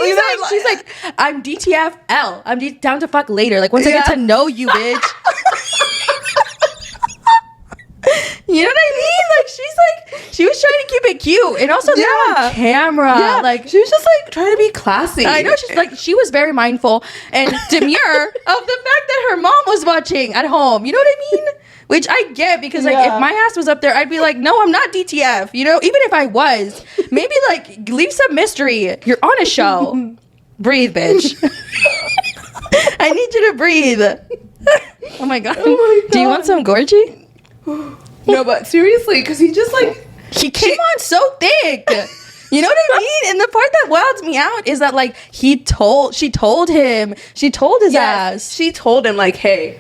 Speaker 1: she's like, I'm DTFL. I'm down to fuck later. Like, once I get to know you, bitch. You know what I mean? Like, she was trying to keep it cute, and also they're on camera.
Speaker 2: Yeah,
Speaker 1: like,
Speaker 2: she was just like trying to be classy.
Speaker 1: I know, she was very mindful and demure of the fact that her mom was watching at home. You know what I mean? Which I get, because like if my ass was up there, I'd be like, no, I'm not DTF. You know, even if I was, maybe like leave some mystery. You're on a show. Breathe, bitch. I need you to breathe. Oh my god. Do you want some Gorgie?
Speaker 2: No, but seriously, because he just like
Speaker 1: he came on so thick. You know what I mean? And the part that wilds me out is that like she told his ass.
Speaker 2: She told him like, hey,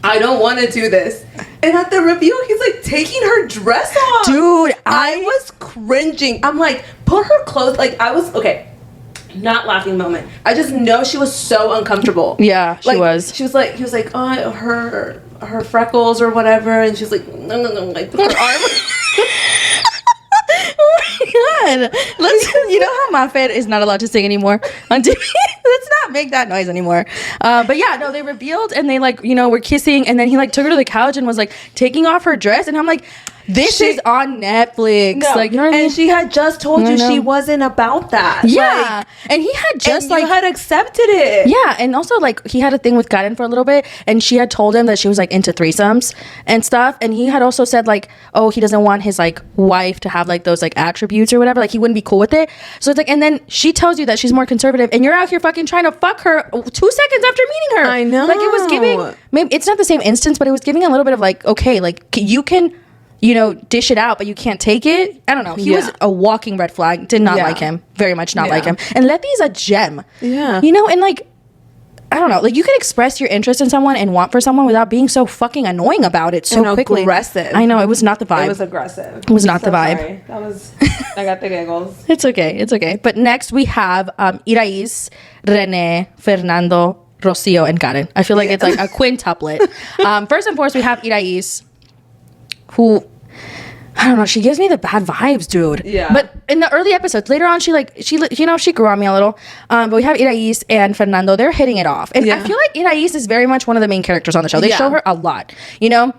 Speaker 2: I don't want to do this. And at the reveal, he's like taking her dress off.
Speaker 1: Dude,
Speaker 2: I was cringing. I'm like, put her clothes. Like, I was okay. Not laughing moment. I just know she was so uncomfortable.
Speaker 1: Yeah, she was.
Speaker 2: She was like, he was like, oh, her freckles or whatever, and she's like, no, like her arm.
Speaker 1: Oh my god! You know how Mafed is not allowed to sing anymore on TV? Let's not make that noise anymore. But yeah, no, they revealed, and they like, you know, were kissing, and then he like took her to the couch and was like taking off her dress, and I'm like, this is on Netflix.
Speaker 2: No.
Speaker 1: Like, you know what I mean?
Speaker 2: And she had just told you she wasn't about that.
Speaker 1: Yeah. And he had just
Speaker 2: and you had accepted it.
Speaker 1: Yeah. And also like he had a thing with Karen for a little bit, and she had told him that she was like into threesomes and stuff. And he had also said like, oh, he doesn't want his like wife to have like those like attributes or whatever. Like he wouldn't be cool with it. So it's like, and then she tells you that she's more conservative, and you're out here fucking trying to fuck her 2 seconds after meeting her.
Speaker 2: I know.
Speaker 1: Like it was giving, maybe it's not the same instance, but it was giving a little bit of like, okay, like you can, you know, dish it out, but you can't take it. I don't know. He was a walking red flag. Did not like him. Very much not like him. And Letty's a gem.
Speaker 2: Yeah.
Speaker 1: You know, and like, I don't know. Like, you can express your interest in someone and want for someone without being so fucking annoying about it so quickly.
Speaker 2: Aggressive.
Speaker 1: I know. It was not the vibe.
Speaker 2: It was aggressive.
Speaker 1: It was not the vibe.
Speaker 2: Sorry. That was, I got the giggles.
Speaker 1: It's okay. It's okay. But next we have Irais, Rene, Fernando, Rocio, and Karen. I feel like it's like a quintuplet. First and foremost, we have Irais, who, I don't know, she gives me the bad vibes, dude.
Speaker 2: Yeah.
Speaker 1: But in the early episodes, later on, she you know, she grew on me a little. But we have Irais and Fernando. They're hitting it off. And I feel like Irais is very much one of the main characters on the show. They show her a lot, you know?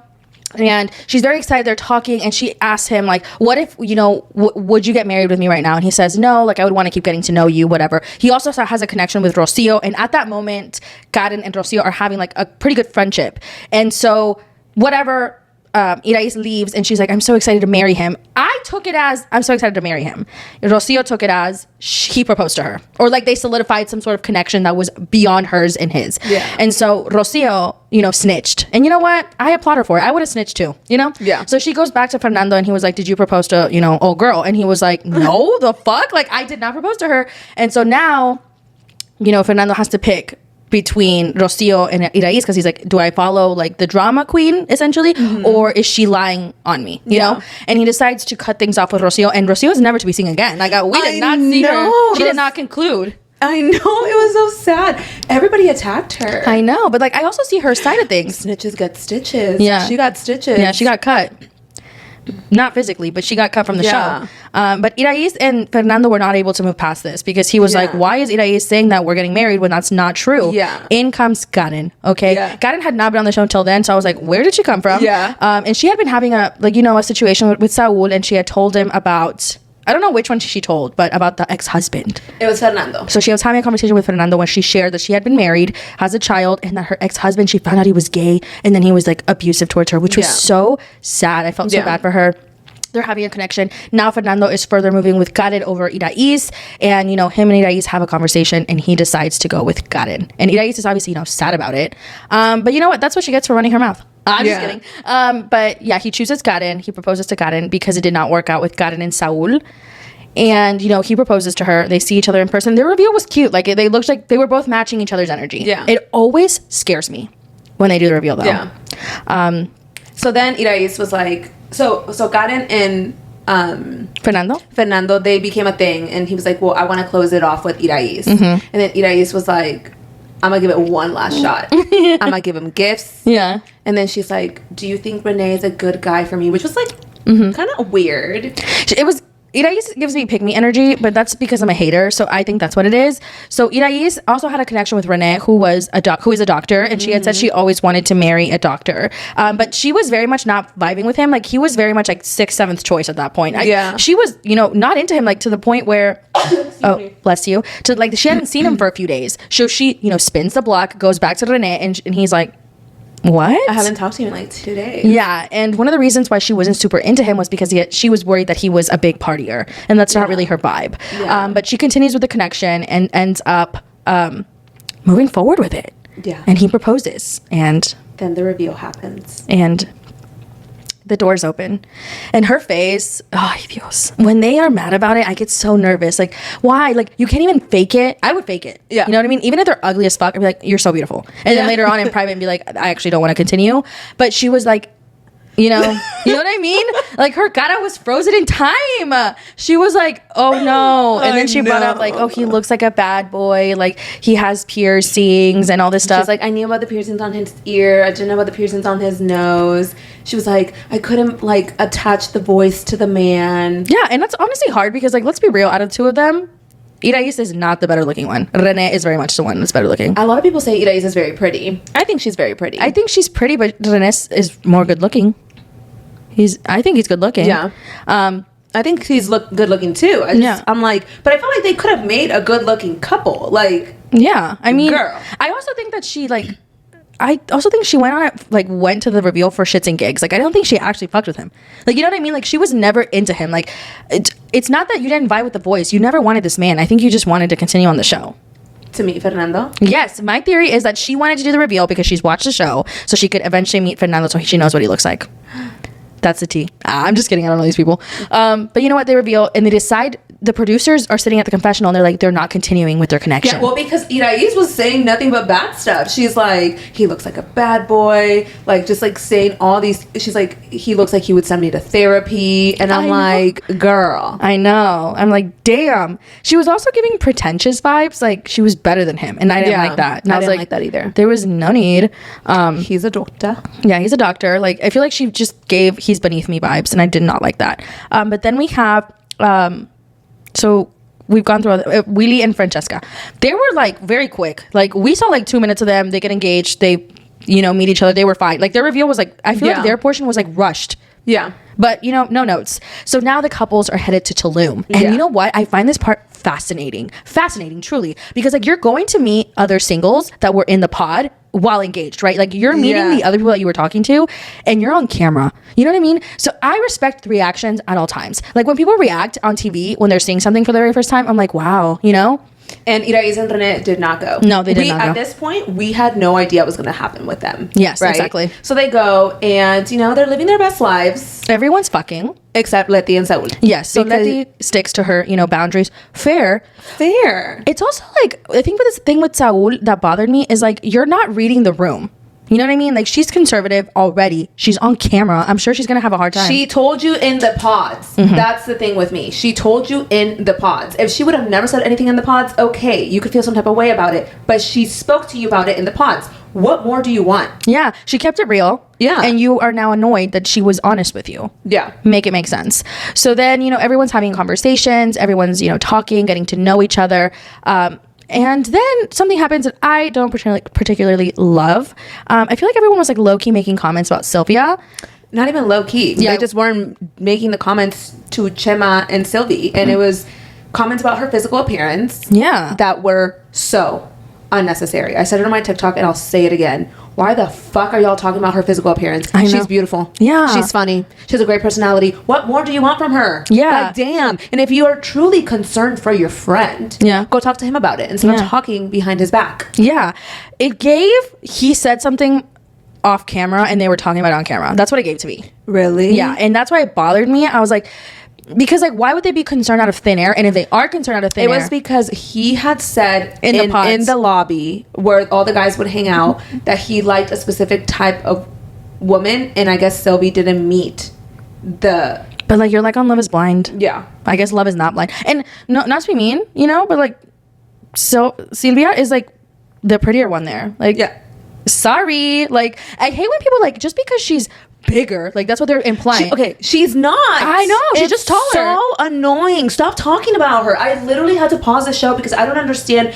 Speaker 1: And she's very excited. They're talking, and she asks him, like, what if, you know, would you get married with me right now? And he says, no, like, I would want to keep getting to know you, whatever. He also has a connection with Rocio. And at that moment, Karen and Rocio are having, like, a pretty good friendship. And so, whatever, Irais leaves, and she's like, I'm so excited to marry him. I took it as, I'm so excited to marry him. Rocio took it as he proposed to her. Or, like, they solidified some sort of connection that was beyond hers and his. Yeah. And so, Rocio, you know, snitched. And you know what? I applaud her for it. I would have snitched too, you know?
Speaker 2: Yeah.
Speaker 1: So she goes back to Fernando, and he was like, did you propose to, you know, old girl? And he was like, no, the fuck? Like, I did not propose to her. And so now, you know, Fernando has to pick between Rocio and Irais, because he's like, do I follow like the drama queen essentially, or is she lying on me, you know? And he decides to cut things off with Rocio, and Rocio is never to be seen again. Like, we did not see her. She did not conclude.
Speaker 2: I know, it was so sad. Everybody attacked her.
Speaker 1: I know, but like, I also see her side of things.
Speaker 2: Snitches get stitches.
Speaker 1: Yeah,
Speaker 2: she got stitches.
Speaker 1: Yeah, she got cut. Not physically, but she got cut from the show. But Irais and Fernando were not able to move past this, because he was like, why is Irais saying that we're getting married when that's not true?
Speaker 2: Yeah.
Speaker 1: In comes Karen, okay? Yeah. Karen had not been on the show until then, so I was like, where did she come from?
Speaker 2: Yeah.
Speaker 1: And she had been having a, like, you know, a situation with Saul, and she had told him about, I don't know which one she told, but about the ex-husband.
Speaker 2: It was Fernando.
Speaker 1: So she was having a conversation with Fernando when she shared that she had been married, has a child, and that her ex-husband, she found out he was gay, and then he was like abusive towards her, which was so sad. I felt so bad for her. They're having a connection. Now Fernando is further moving with Karen over Irais, and, you know, him and Irais have a conversation, and he decides to go with Karen. And Irais is obviously, you know, sad about it. But you know what? That's what she gets for running her mouth. I'm just kidding. But yeah, he chooses Karen. He proposes to Karen because it did not work out with Karen and Saul. And, you know, he proposes to her. They see each other in person. Their reveal was cute. Like, they looked like they were both matching each other's energy. Yeah. It always scares me when they do the reveal, though. Yeah.
Speaker 2: So then Irais was like, so Karen and Fernando, they became a thing, and he was like, well, I want to close it off with Irais. And then Irais was like, I'm gonna give it one last shot. I'm gonna give him gifts.
Speaker 1: Yeah.
Speaker 2: And then she's like, do you think Renee is a good guy for me? Which was like kind of weird.
Speaker 1: It was. Irais gives me pick me energy, but that's because I'm a hater, so I think that's what it is. So Irais also had a connection with Renee, who is a doctor, and she had said she always wanted to marry a doctor, but she was very much not vibing with him. Like, he was very much like 6th, 7th choice at that point. She was, not into him, like, to the point where bless you, to like she hadn't seen him for a few days. So she, spins the block, goes back to Renee, and he's like, what?
Speaker 2: I haven't talked to you in like 2 days.
Speaker 1: Yeah, and one of the reasons why she wasn't super into him was because she was worried that he was a big partier, and that's not really her vibe. Yeah. But she continues with the connection and ends up moving forward with it.
Speaker 2: Yeah.
Speaker 1: And he proposes, and
Speaker 2: then the reveal happens.
Speaker 1: And the doors open, and her face, oh Dios, when they are mad about it, I get so nervous. Like, why? Like, you can't even fake it. I would fake it. Yeah. You know what I mean? Even if they're ugly as fuck, I'd be like, you're so beautiful. And then later on in private, be like, I actually don't want to continue. But she was like, you know what I mean? Like, her cara was frozen in time. She was like, oh no. And then she brought up like, oh, he looks like a bad boy. Like, he has piercings and all this stuff.
Speaker 2: She's like, I knew about the piercings on his ear. I didn't know about the piercings on his nose. She was like, I couldn't like attach the voice to the man.
Speaker 1: Yeah, and that's honestly hard because, like, let's be real, out of the two of them, Irais is not the better looking one. Renee is very much the one that's better looking.
Speaker 2: A lot of people say Irais is very pretty. I think she's very pretty.
Speaker 1: I think she's pretty, but Renee is more good looking. I think he's good looking.
Speaker 2: Yeah. I think he's good looking too. I'm like, but I felt like they could have made a good looking couple. Like,
Speaker 1: yeah. I mean,
Speaker 2: girl.
Speaker 1: I also think that she went to the reveal for shits and gigs. Like, I don't think she actually fucked with him. Like, you know what I mean? Like, she was never into him. Like, it's not that you didn't vibe with the voice. You never wanted this man. I think you just wanted to continue on the show.
Speaker 2: To meet Fernando?
Speaker 1: Yes. My theory is that she wanted to do the reveal because she's watched the show, so she could eventually meet Fernando so she knows what he looks like. That's the tea. I'm just kidding. I don't know these people. But you know what? They reveal and they decide. The producers are sitting at the confessional and they're like, they're not continuing with their connection.
Speaker 2: Yeah, well, because Irais was saying nothing but bad stuff. She's like, he looks like a bad boy. Like, just like saying all these. She's like, he looks like he would send me to therapy. And I'm like, girl.
Speaker 1: I know. I'm like, damn. She was also giving pretentious vibes. Like, she was better than him. And I didn't like that. And
Speaker 2: I didn't like that either.
Speaker 1: There was no need.
Speaker 2: He's a doctor.
Speaker 1: Yeah, he's a doctor. Like, I feel like she just gave he's beneath me vibes. And I did not like that. But then we have... So we've gone through Willy and Francesca. They were like very quick. Like, we saw like 2 minutes of them. They get engaged. They, meet each other. They were fine. Like, their reveal was like, I feel like their portion was like rushed.
Speaker 2: Yeah.
Speaker 1: But, no notes. So now the couples are headed to Tulum. And you know what? I find this part fascinating. Fascinating, truly. Because, like, you're going to meet other singles that were in the pod while engaged, right? Like, you're meeting the other people that you were talking to, and you're on camera. You know what I mean? So I respect the reactions at all times. Like, when people react on TV when they're seeing something for the very first time, I'm like, wow,
Speaker 2: And Irais and Renee did not go.
Speaker 1: No, they did not go.
Speaker 2: At this point, we had no idea what was going to happen with them.
Speaker 1: Yes,
Speaker 2: right?
Speaker 1: exactly.
Speaker 2: So they go, and, they're living their best lives.
Speaker 1: Everyone's fucking.
Speaker 2: Except Leti and Saul.
Speaker 1: Yes, so Leti sticks to her, boundaries. Fair. It's also, like, I think this thing with Saul that bothered me is, like, you're not reading the room. You know what I mean? Like, she's conservative already. She's on camera. I'm sure she's going to have a hard time.
Speaker 2: She told you in the pods. Mm-hmm. That's the thing with me. She told you in the pods. If she would have never said anything in the pods, okay, you could feel some type of way about it. But she spoke to you about it in the pods. What more do you want?
Speaker 1: Yeah, she kept it real.
Speaker 2: Yeah.
Speaker 1: And you are now annoyed that she was honest with you.
Speaker 2: Yeah.
Speaker 1: Make it make sense. So then, everyone's having conversations. Everyone's, talking, getting to know each other. And then something happens that I don't particularly love. I feel like everyone was like low-key making comments about Sylvia.
Speaker 2: Not even low-key. Yeah. They just weren't making the comments to Chema and Sylvie. And it was comments about her physical appearance.
Speaker 1: Yeah.
Speaker 2: That were so unnecessary. I said it on my TikTok and I'll say it again. Why the fuck are y'all talking about her physical appearance?
Speaker 1: I know.
Speaker 2: She's beautiful.
Speaker 1: Yeah.
Speaker 2: She's funny. She has a great personality. What more do you want from her?
Speaker 1: Yeah.
Speaker 2: Like, damn. And if you are truly concerned for your friend, go talk to him about it instead of talking behind his back.
Speaker 1: Yeah. He said something off camera and they were talking about it on camera. That's what it gave to me.
Speaker 2: Really?
Speaker 1: Yeah. And that's why it bothered me. I was like, because, like, why would they be concerned out of thin air? And if they are concerned out of thin air...
Speaker 2: It was because he had said in
Speaker 1: the
Speaker 2: the lobby where all the guys would hang out that he liked a specific type of woman. And I guess Sylvie didn't meet the...
Speaker 1: But, like, you're, like, on Love is Blind.
Speaker 2: Yeah.
Speaker 1: I guess Love is not blind. And, no, not to be mean, but, like... So, Sylvia is, like... the prettier one there. Like, sorry. Like, I hate when people like, just because she's bigger, like that's what they're implying.
Speaker 2: She's not.
Speaker 1: I know, she's just taller.
Speaker 2: So annoying. Stop talking about her. I literally had to pause the show because I don't understand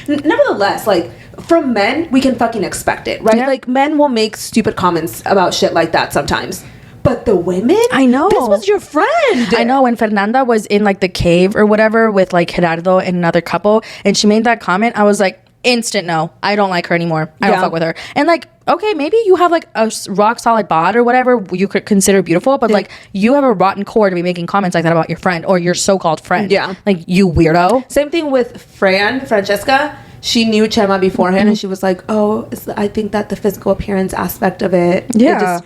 Speaker 2: nevertheless, like, from men, we can fucking expect it, right? Like, men will make stupid comments about shit like that sometimes. But the women?
Speaker 1: I know.
Speaker 2: This was your friend.
Speaker 1: I know. When Fernanda was in like the cave or whatever with like Gerardo and another couple, and she made that comment, I was like, instant no. I don't like her anymore. I don't fuck with her. And like, okay, maybe you have like a rock solid bod or whatever you could consider beautiful, but like, you have a rotten core to be making comments like that about your friend or your so-called friend. Yeah. Like, you weirdo.
Speaker 2: Same thing with Francesca. She knew Chema beforehand, and she was like, oh, I think that the physical appearance aspect of it.
Speaker 1: Yeah.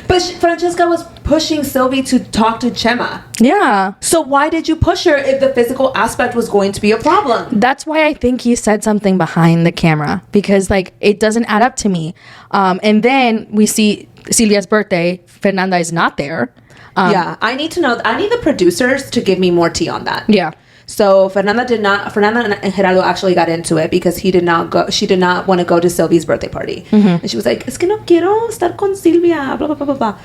Speaker 2: But Francesca was pushing Sylvie to talk to Chema.
Speaker 1: Yeah.
Speaker 2: So why did you push her if the physical aspect was going to be a problem?
Speaker 1: That's why I think he said something behind the camera, because like, it doesn't add up to me. And then we see Celia's birthday. Fernanda is not there.
Speaker 2: I need to know. I need the producers to give me more tea on that.
Speaker 1: Yeah.
Speaker 2: So Fernanda and Gerardo actually got into it because she did not want to go to Sylvie's birthday party. And she was like, es que no quiero estar con Silvia, blah, blah, blah, blah, blah.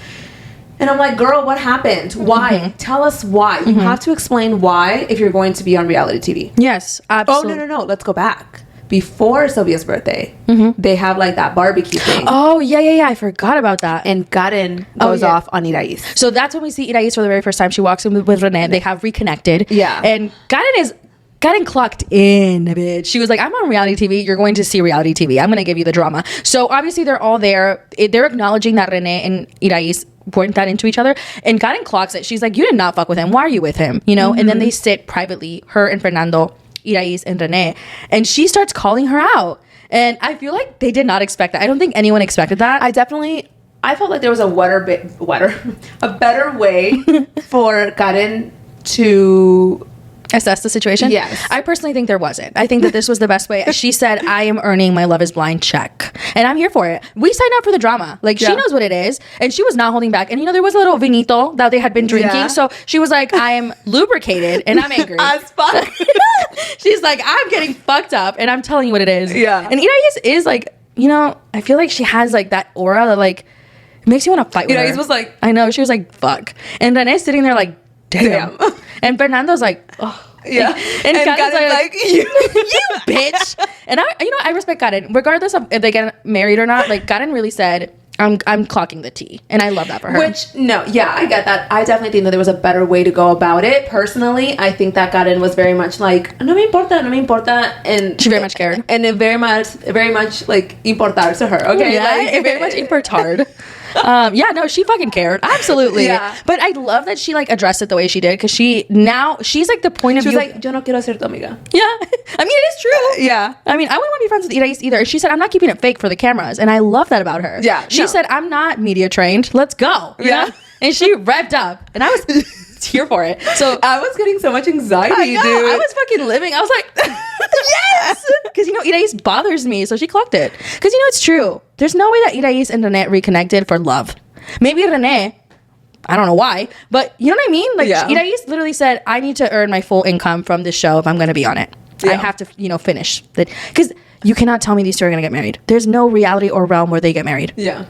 Speaker 2: And I'm like, girl, what happened? Why? Tell us why. You have to explain why if you're going to be on reality TV.
Speaker 1: Yes, absolutely.
Speaker 2: Oh, no. Let's go back. Before Sylvia's birthday, they have like that barbecue thing.
Speaker 1: Oh, yeah. I forgot about that.
Speaker 2: And Karen goes off on Irais.
Speaker 1: So that's when we see Irais for the very first time. She walks in with Rene. They have reconnected. Yeah. And Karen clocked in, bitch. She was like, I'm on reality TV. You're going to see reality TV. I'm going to give you the drama. So obviously they're all there. They're acknowledging that Rene and Irais point that into each other. And Karen clocks it. She's like, you did not fuck with him. Why are you with him? You know? And then they sit privately, her and Fernando, Irais and Rene, and she starts calling her out, and I feel like they did not expect that. I don't think anyone expected that.
Speaker 2: I felt like there was a better way for Karen to
Speaker 1: assess the situation.
Speaker 2: Yes.
Speaker 1: I personally think there wasn't. I think that this was the best way. She said, I am earning my Love is Blind check, and I'm here for it. We signed up for the drama. Like, she knows what it is, and she was not holding back. And, you know, there was a little vinito that they had been drinking, so she was like, I am lubricated, and I'm angry.
Speaker 2: As fuck.
Speaker 1: She's like, I'm getting fucked up, and I'm telling you what it is. Yeah. And Irais is like, you know, I feel like she has like that aura that like makes you want to fight with her.
Speaker 2: Irais was like,
Speaker 1: I know. She was like, fuck. And Rene's sitting there like, damn. And Fernando's like, oh.
Speaker 2: Yeah.
Speaker 1: And Karen's like you bitch. And I respect Karen. Regardless of if they get married or not, like, Karen really said, I'm clocking the tea. And I love that for her.
Speaker 2: Which, no, yeah, I get that. I definitely think that there was a better way to go about it. Personally, I think that Karen was very much like, no me importa. And
Speaker 1: she very much cared.
Speaker 2: And it very much like importar to her. Okay.
Speaker 1: Yeah,
Speaker 2: like,
Speaker 1: it very much importard. She fucking cared. Absolutely. Yeah. But I love that she like addressed it the way she did, because she's like the point of view.
Speaker 2: She was like, yo no quiero ser tu amiga.
Speaker 1: Yeah. I mean, it is true. Yeah. I mean, I wouldn't want to be friends with Irais either. She said, I'm not keeping it fake for the cameras. And I love that about her. Yeah. She said, I'm not media trained. Let's go. Yeah. Know? And she revved up. And I was here for it. So
Speaker 2: I was getting so much anxiety, dude.
Speaker 1: I was fucking living. I was like, yes. Because, you know, Irais bothers me. So she clocked it. Because, you know, it's true. There's no way that Irais and Rene reconnected for love. Maybe Rene, I don't know why, but you know what I mean? Like, Irais literally said, I need to earn my full income from this show if I'm going to be on it. Yeah. I have to, you know, finish. Because you cannot tell me these two are going to get married. There's no reality or realm where they get married. Yeah.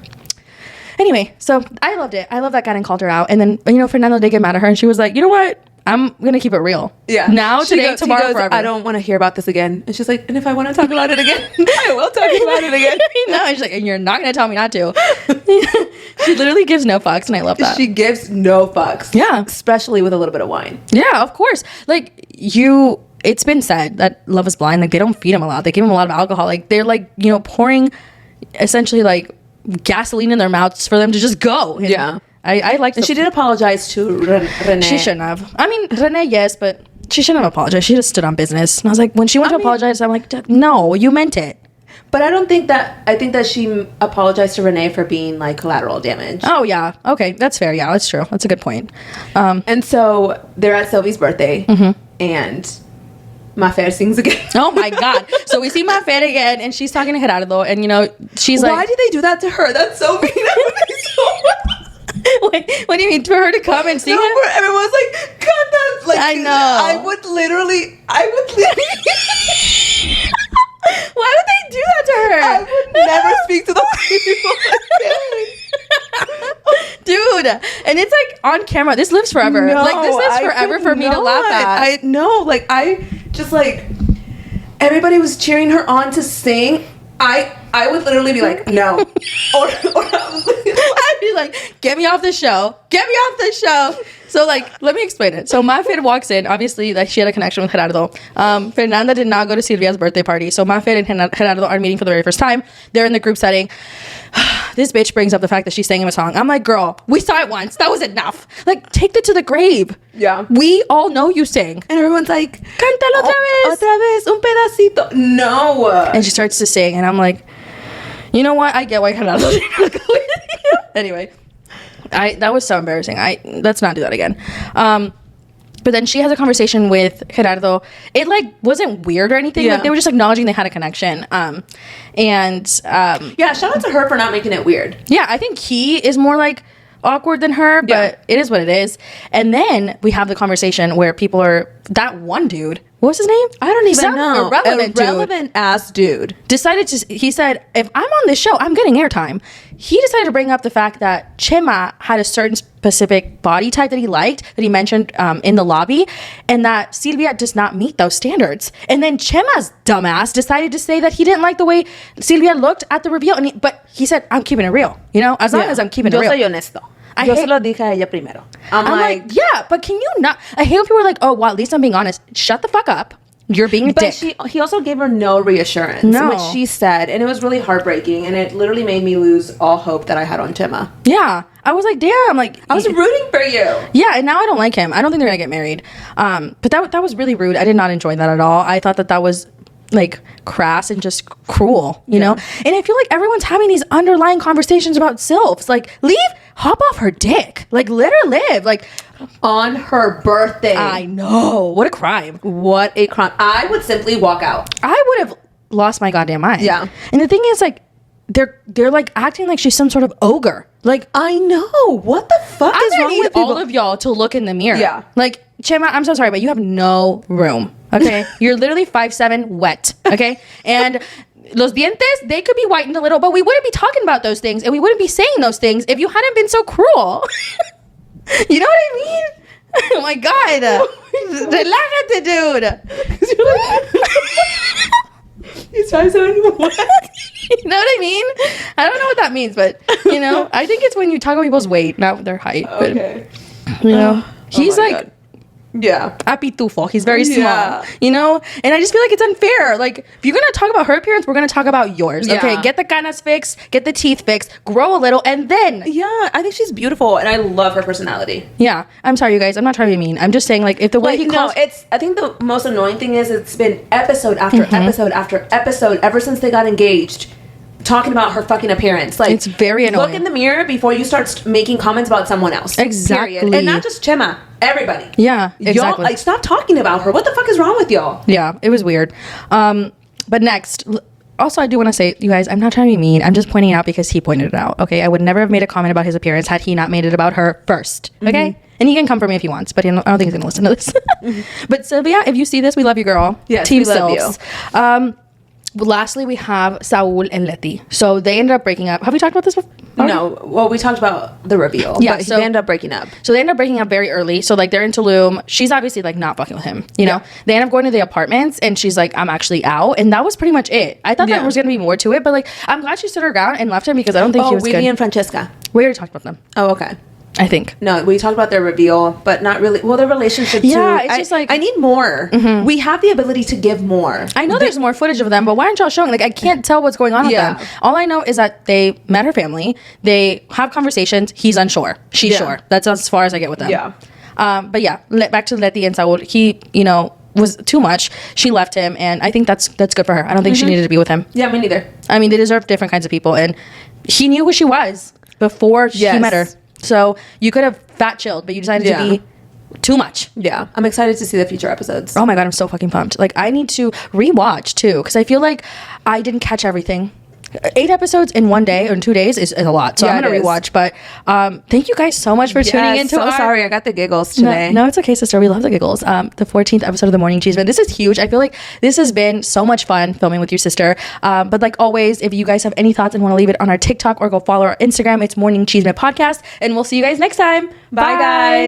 Speaker 1: Anyway, so I loved it. I love that Karen called her out. And then, you know, Fernando did get mad at her, and she was like, you know what? I'm going to keep it real. Yeah. Now, today, tomorrow, forever.
Speaker 2: I don't want to hear about this again. And she's like, and if I want to talk about it again, I will talk about it again.
Speaker 1: No, and she's like, and you're not going to tell me not to. She literally gives no fucks, and I love that.
Speaker 2: She gives no fucks. Yeah. Especially with a little bit of wine.
Speaker 1: Yeah, of course. Like, it's been said that Love is Blind, like, they don't feed him a lot. They give him a lot of alcohol. Like, they're, like, you know, pouring essentially, like, gasoline in their mouths for them to just go. And yeah. I like.
Speaker 2: And she did apologize to Rene.
Speaker 1: She shouldn't have. I mean, Rene, yes, but she shouldn't have apologized. She just stood on business. And I was like, when she went to apologize, I'm like, no, you meant it.
Speaker 2: But I think that she apologized to Rene for being like collateral damage.
Speaker 1: Oh yeah, okay, that's fair. Yeah, that's true. That's a good point.
Speaker 2: And so they're at Sylvie's birthday, and Mafer sings again.
Speaker 1: Oh my god! So we see Mafer again, and she's talking to Gerardo, and you know she's like,
Speaker 2: "Why did they do that to her? That's so mean."
Speaker 1: What do you mean, for her to come and sing?
Speaker 2: No, everyone's like, cut that. Like,
Speaker 1: I know.
Speaker 2: I would literally.
Speaker 1: Dude, and it's like on camera. This lives forever.
Speaker 2: No,
Speaker 1: like this lives forever for me to laugh at.
Speaker 2: I know. Like I just like everybody was cheering her on to sing. I would literally be like, no. or
Speaker 1: I'd be like, get me off the show. Get me off the show. So, like, let me explain it. So, Mafer walks in. Obviously, like, she had a connection with Gerardo. Fernanda did not go to Silvia's birthday party. So, Mafer and Gerardo are meeting for the very first time. They're in the group setting. This bitch brings up the fact that she sang him a song. I'm like, girl, we saw it once. That was enough. Like, take it to the grave.
Speaker 2: Yeah.
Speaker 1: We all know you sing.
Speaker 2: And everyone's like,
Speaker 1: cántalo otra vez.
Speaker 2: Otra vez, un pedacito. No.
Speaker 1: And she starts to sing. And I'm like, you know what? I get why Gerardo didn't go with you. Anyway. That was so embarrassing. Let's not do that again. But then she has a conversation with Gerardo. It like wasn't weird or anything.
Speaker 2: Yeah.
Speaker 1: Like they were just acknowledging they had a connection. Yeah,
Speaker 2: shout out to her for not making it weird.
Speaker 1: Yeah, I think he is more like awkward than her, but it is what it is. And then we have the conversation where people are that one dude. What was his name?
Speaker 2: I don't even know.
Speaker 1: Irrelevant
Speaker 2: ass dude
Speaker 1: decided to. He said, "If I'm on this show, I'm getting airtime." He decided to bring up the fact that Chema had a certain specific body type that he liked, that he mentioned in the lobby, and that Silvia does not meet those standards. And then Chema's dumbass decided to say that he didn't like the way Silvia looked at the reveal, but he said, "I'm keeping it real, as long as I'm keeping it real."
Speaker 2: Yo soy honesto. Yo se lo dije a ella primero.
Speaker 1: I'm like, yeah, but can you not? I hate when people are like, oh, well, at least I'm being honest. Shut the fuck up. You're being a dick.
Speaker 2: He also gave her no reassurance, which she said, and it was really heartbreaking, and it literally made me lose all hope that I had on Chema.
Speaker 1: Yeah. I was like, damn. Like,
Speaker 2: I was rooting for you.
Speaker 1: Yeah, and now I don't like him. I don't think they're going to get married. But that was really rude. I did not enjoy that at all. I thought that was like crass and just cruel, you know? And I feel like everyone's having these underlying conversations about sylphs. Like, hop off her dick. Like, let her live. Like,
Speaker 2: on her birthday.
Speaker 1: I know. What a crime.
Speaker 2: What a crime. I would simply walk out.
Speaker 1: I would have lost my goddamn mind.
Speaker 2: Yeah.
Speaker 1: And the thing is, like, they're like acting like she's some sort of ogre. Like,
Speaker 2: I know. What the fuck is wrong with
Speaker 1: all of y'all to look in the mirror?
Speaker 2: Yeah.
Speaker 1: Like, Chema, I'm so sorry, but you have no room. Okay? You're literally 5'7", wet. Okay? And los dientes, they could be whitened a little, but we wouldn't be talking about those things, and we wouldn't be saying those things if you hadn't been so cruel. You know what I mean? Oh my God. Relájate, dude.
Speaker 2: He's 5'7" wet.
Speaker 1: You know what I mean? I don't know what that means, but, I think it's when you talk about people's weight, not their height.
Speaker 2: Okay.
Speaker 1: But, he's like...
Speaker 2: God. Yeah.
Speaker 1: A pitufo. He's very small. And I just feel like it's unfair. Like, if you're going to talk about her appearance, we're going to talk about yours.
Speaker 2: Yeah.
Speaker 1: Okay? Get the canas fixed. Get the teeth fixed. Grow a little. And then...
Speaker 2: Yeah. I think she's beautiful. And I love her personality.
Speaker 1: Yeah. I'm sorry, you guys. I'm not trying to be mean. I'm just saying, like, if the way he calls...
Speaker 2: No, I think the most annoying thing is it's been episode after episode after episode ever since they got engaged, talking about her fucking appearance. Like,
Speaker 1: it's very annoying.
Speaker 2: Look in the mirror before you start making comments about someone else.
Speaker 1: Exactly.
Speaker 2: Period. And not just Chema. Everybody.
Speaker 1: Yeah, exactly.
Speaker 2: Y'all, stop talking about her. What the fuck is wrong with y'all?
Speaker 1: Yeah, it was weird. But next... Also, I do want to say, you guys, I'm not trying to be mean. I'm just pointing it out because he pointed it out. Okay? I would never have made a comment about his appearance had he not made it about her first. Okay? Mm-hmm. And he can come for me if he wants, but I don't think he's going to listen to this. But Sylvia, if you see this, we love you, girl.
Speaker 2: Yes,
Speaker 1: Team
Speaker 2: we love
Speaker 1: you. Lastly, we have Saul and Leti. So they ended up breaking up. Have we talked about this before?
Speaker 2: No. Well, we talked about the reveal.
Speaker 1: Yeah,
Speaker 2: but they ended up breaking up.
Speaker 1: So they ended up breaking up very early. So, like, they're in Tulum. She's obviously, like, not fucking with him, you know? They end up going to the apartments, and she's like, I'm actually out. And that was pretty much it. I thought there was going to be more to it, but, like, I'm glad she stood her ground and left him because I don't think he was
Speaker 2: Willie
Speaker 1: good.
Speaker 2: and Francesca.
Speaker 1: We already talked about them.
Speaker 2: Oh, okay.
Speaker 1: I think.
Speaker 2: No, we talked about their reveal, but not really. Well, their relationship, too.
Speaker 1: Yeah, it's just like...
Speaker 2: I need more. Mm-hmm. We have the ability to give more.
Speaker 1: I know there's more footage of them, but why aren't y'all showing? Like, I can't tell what's going on with them. All I know is that they met her family. They have conversations. He's unsure. She's sure. That's as far as I get with them.
Speaker 2: Yeah.
Speaker 1: But yeah, back to Leti and Saul. He, was too much. She left him, and I think that's good for her. I don't think she needed to be with him.
Speaker 2: Yeah, me neither.
Speaker 1: I mean, they deserve different kinds of people, and he knew who she was before he met her. So you could have fat chilled, but you decided to be too much.
Speaker 2: Yeah. I'm excited to see the future episodes.
Speaker 1: Oh my God, I'm so fucking pumped. Like, I need to rewatch too, because I feel like I didn't catch everything. 8 episodes in 1 day or in 2 days is a lot. So I'm gonna rewatch. But thank you guys so much for tuning into.
Speaker 2: Sorry, I got the giggles today.
Speaker 1: No, it's okay, sister. We love the giggles. The 14th episode of the Morning Chisme. This is huge. I feel like this has been so much fun filming with your sister. But like always, if you guys have any thoughts and want to leave it on our TikTok or go follow our Instagram, it's Morning Chisme Podcast. And we'll see you guys next time.
Speaker 2: Bye guys.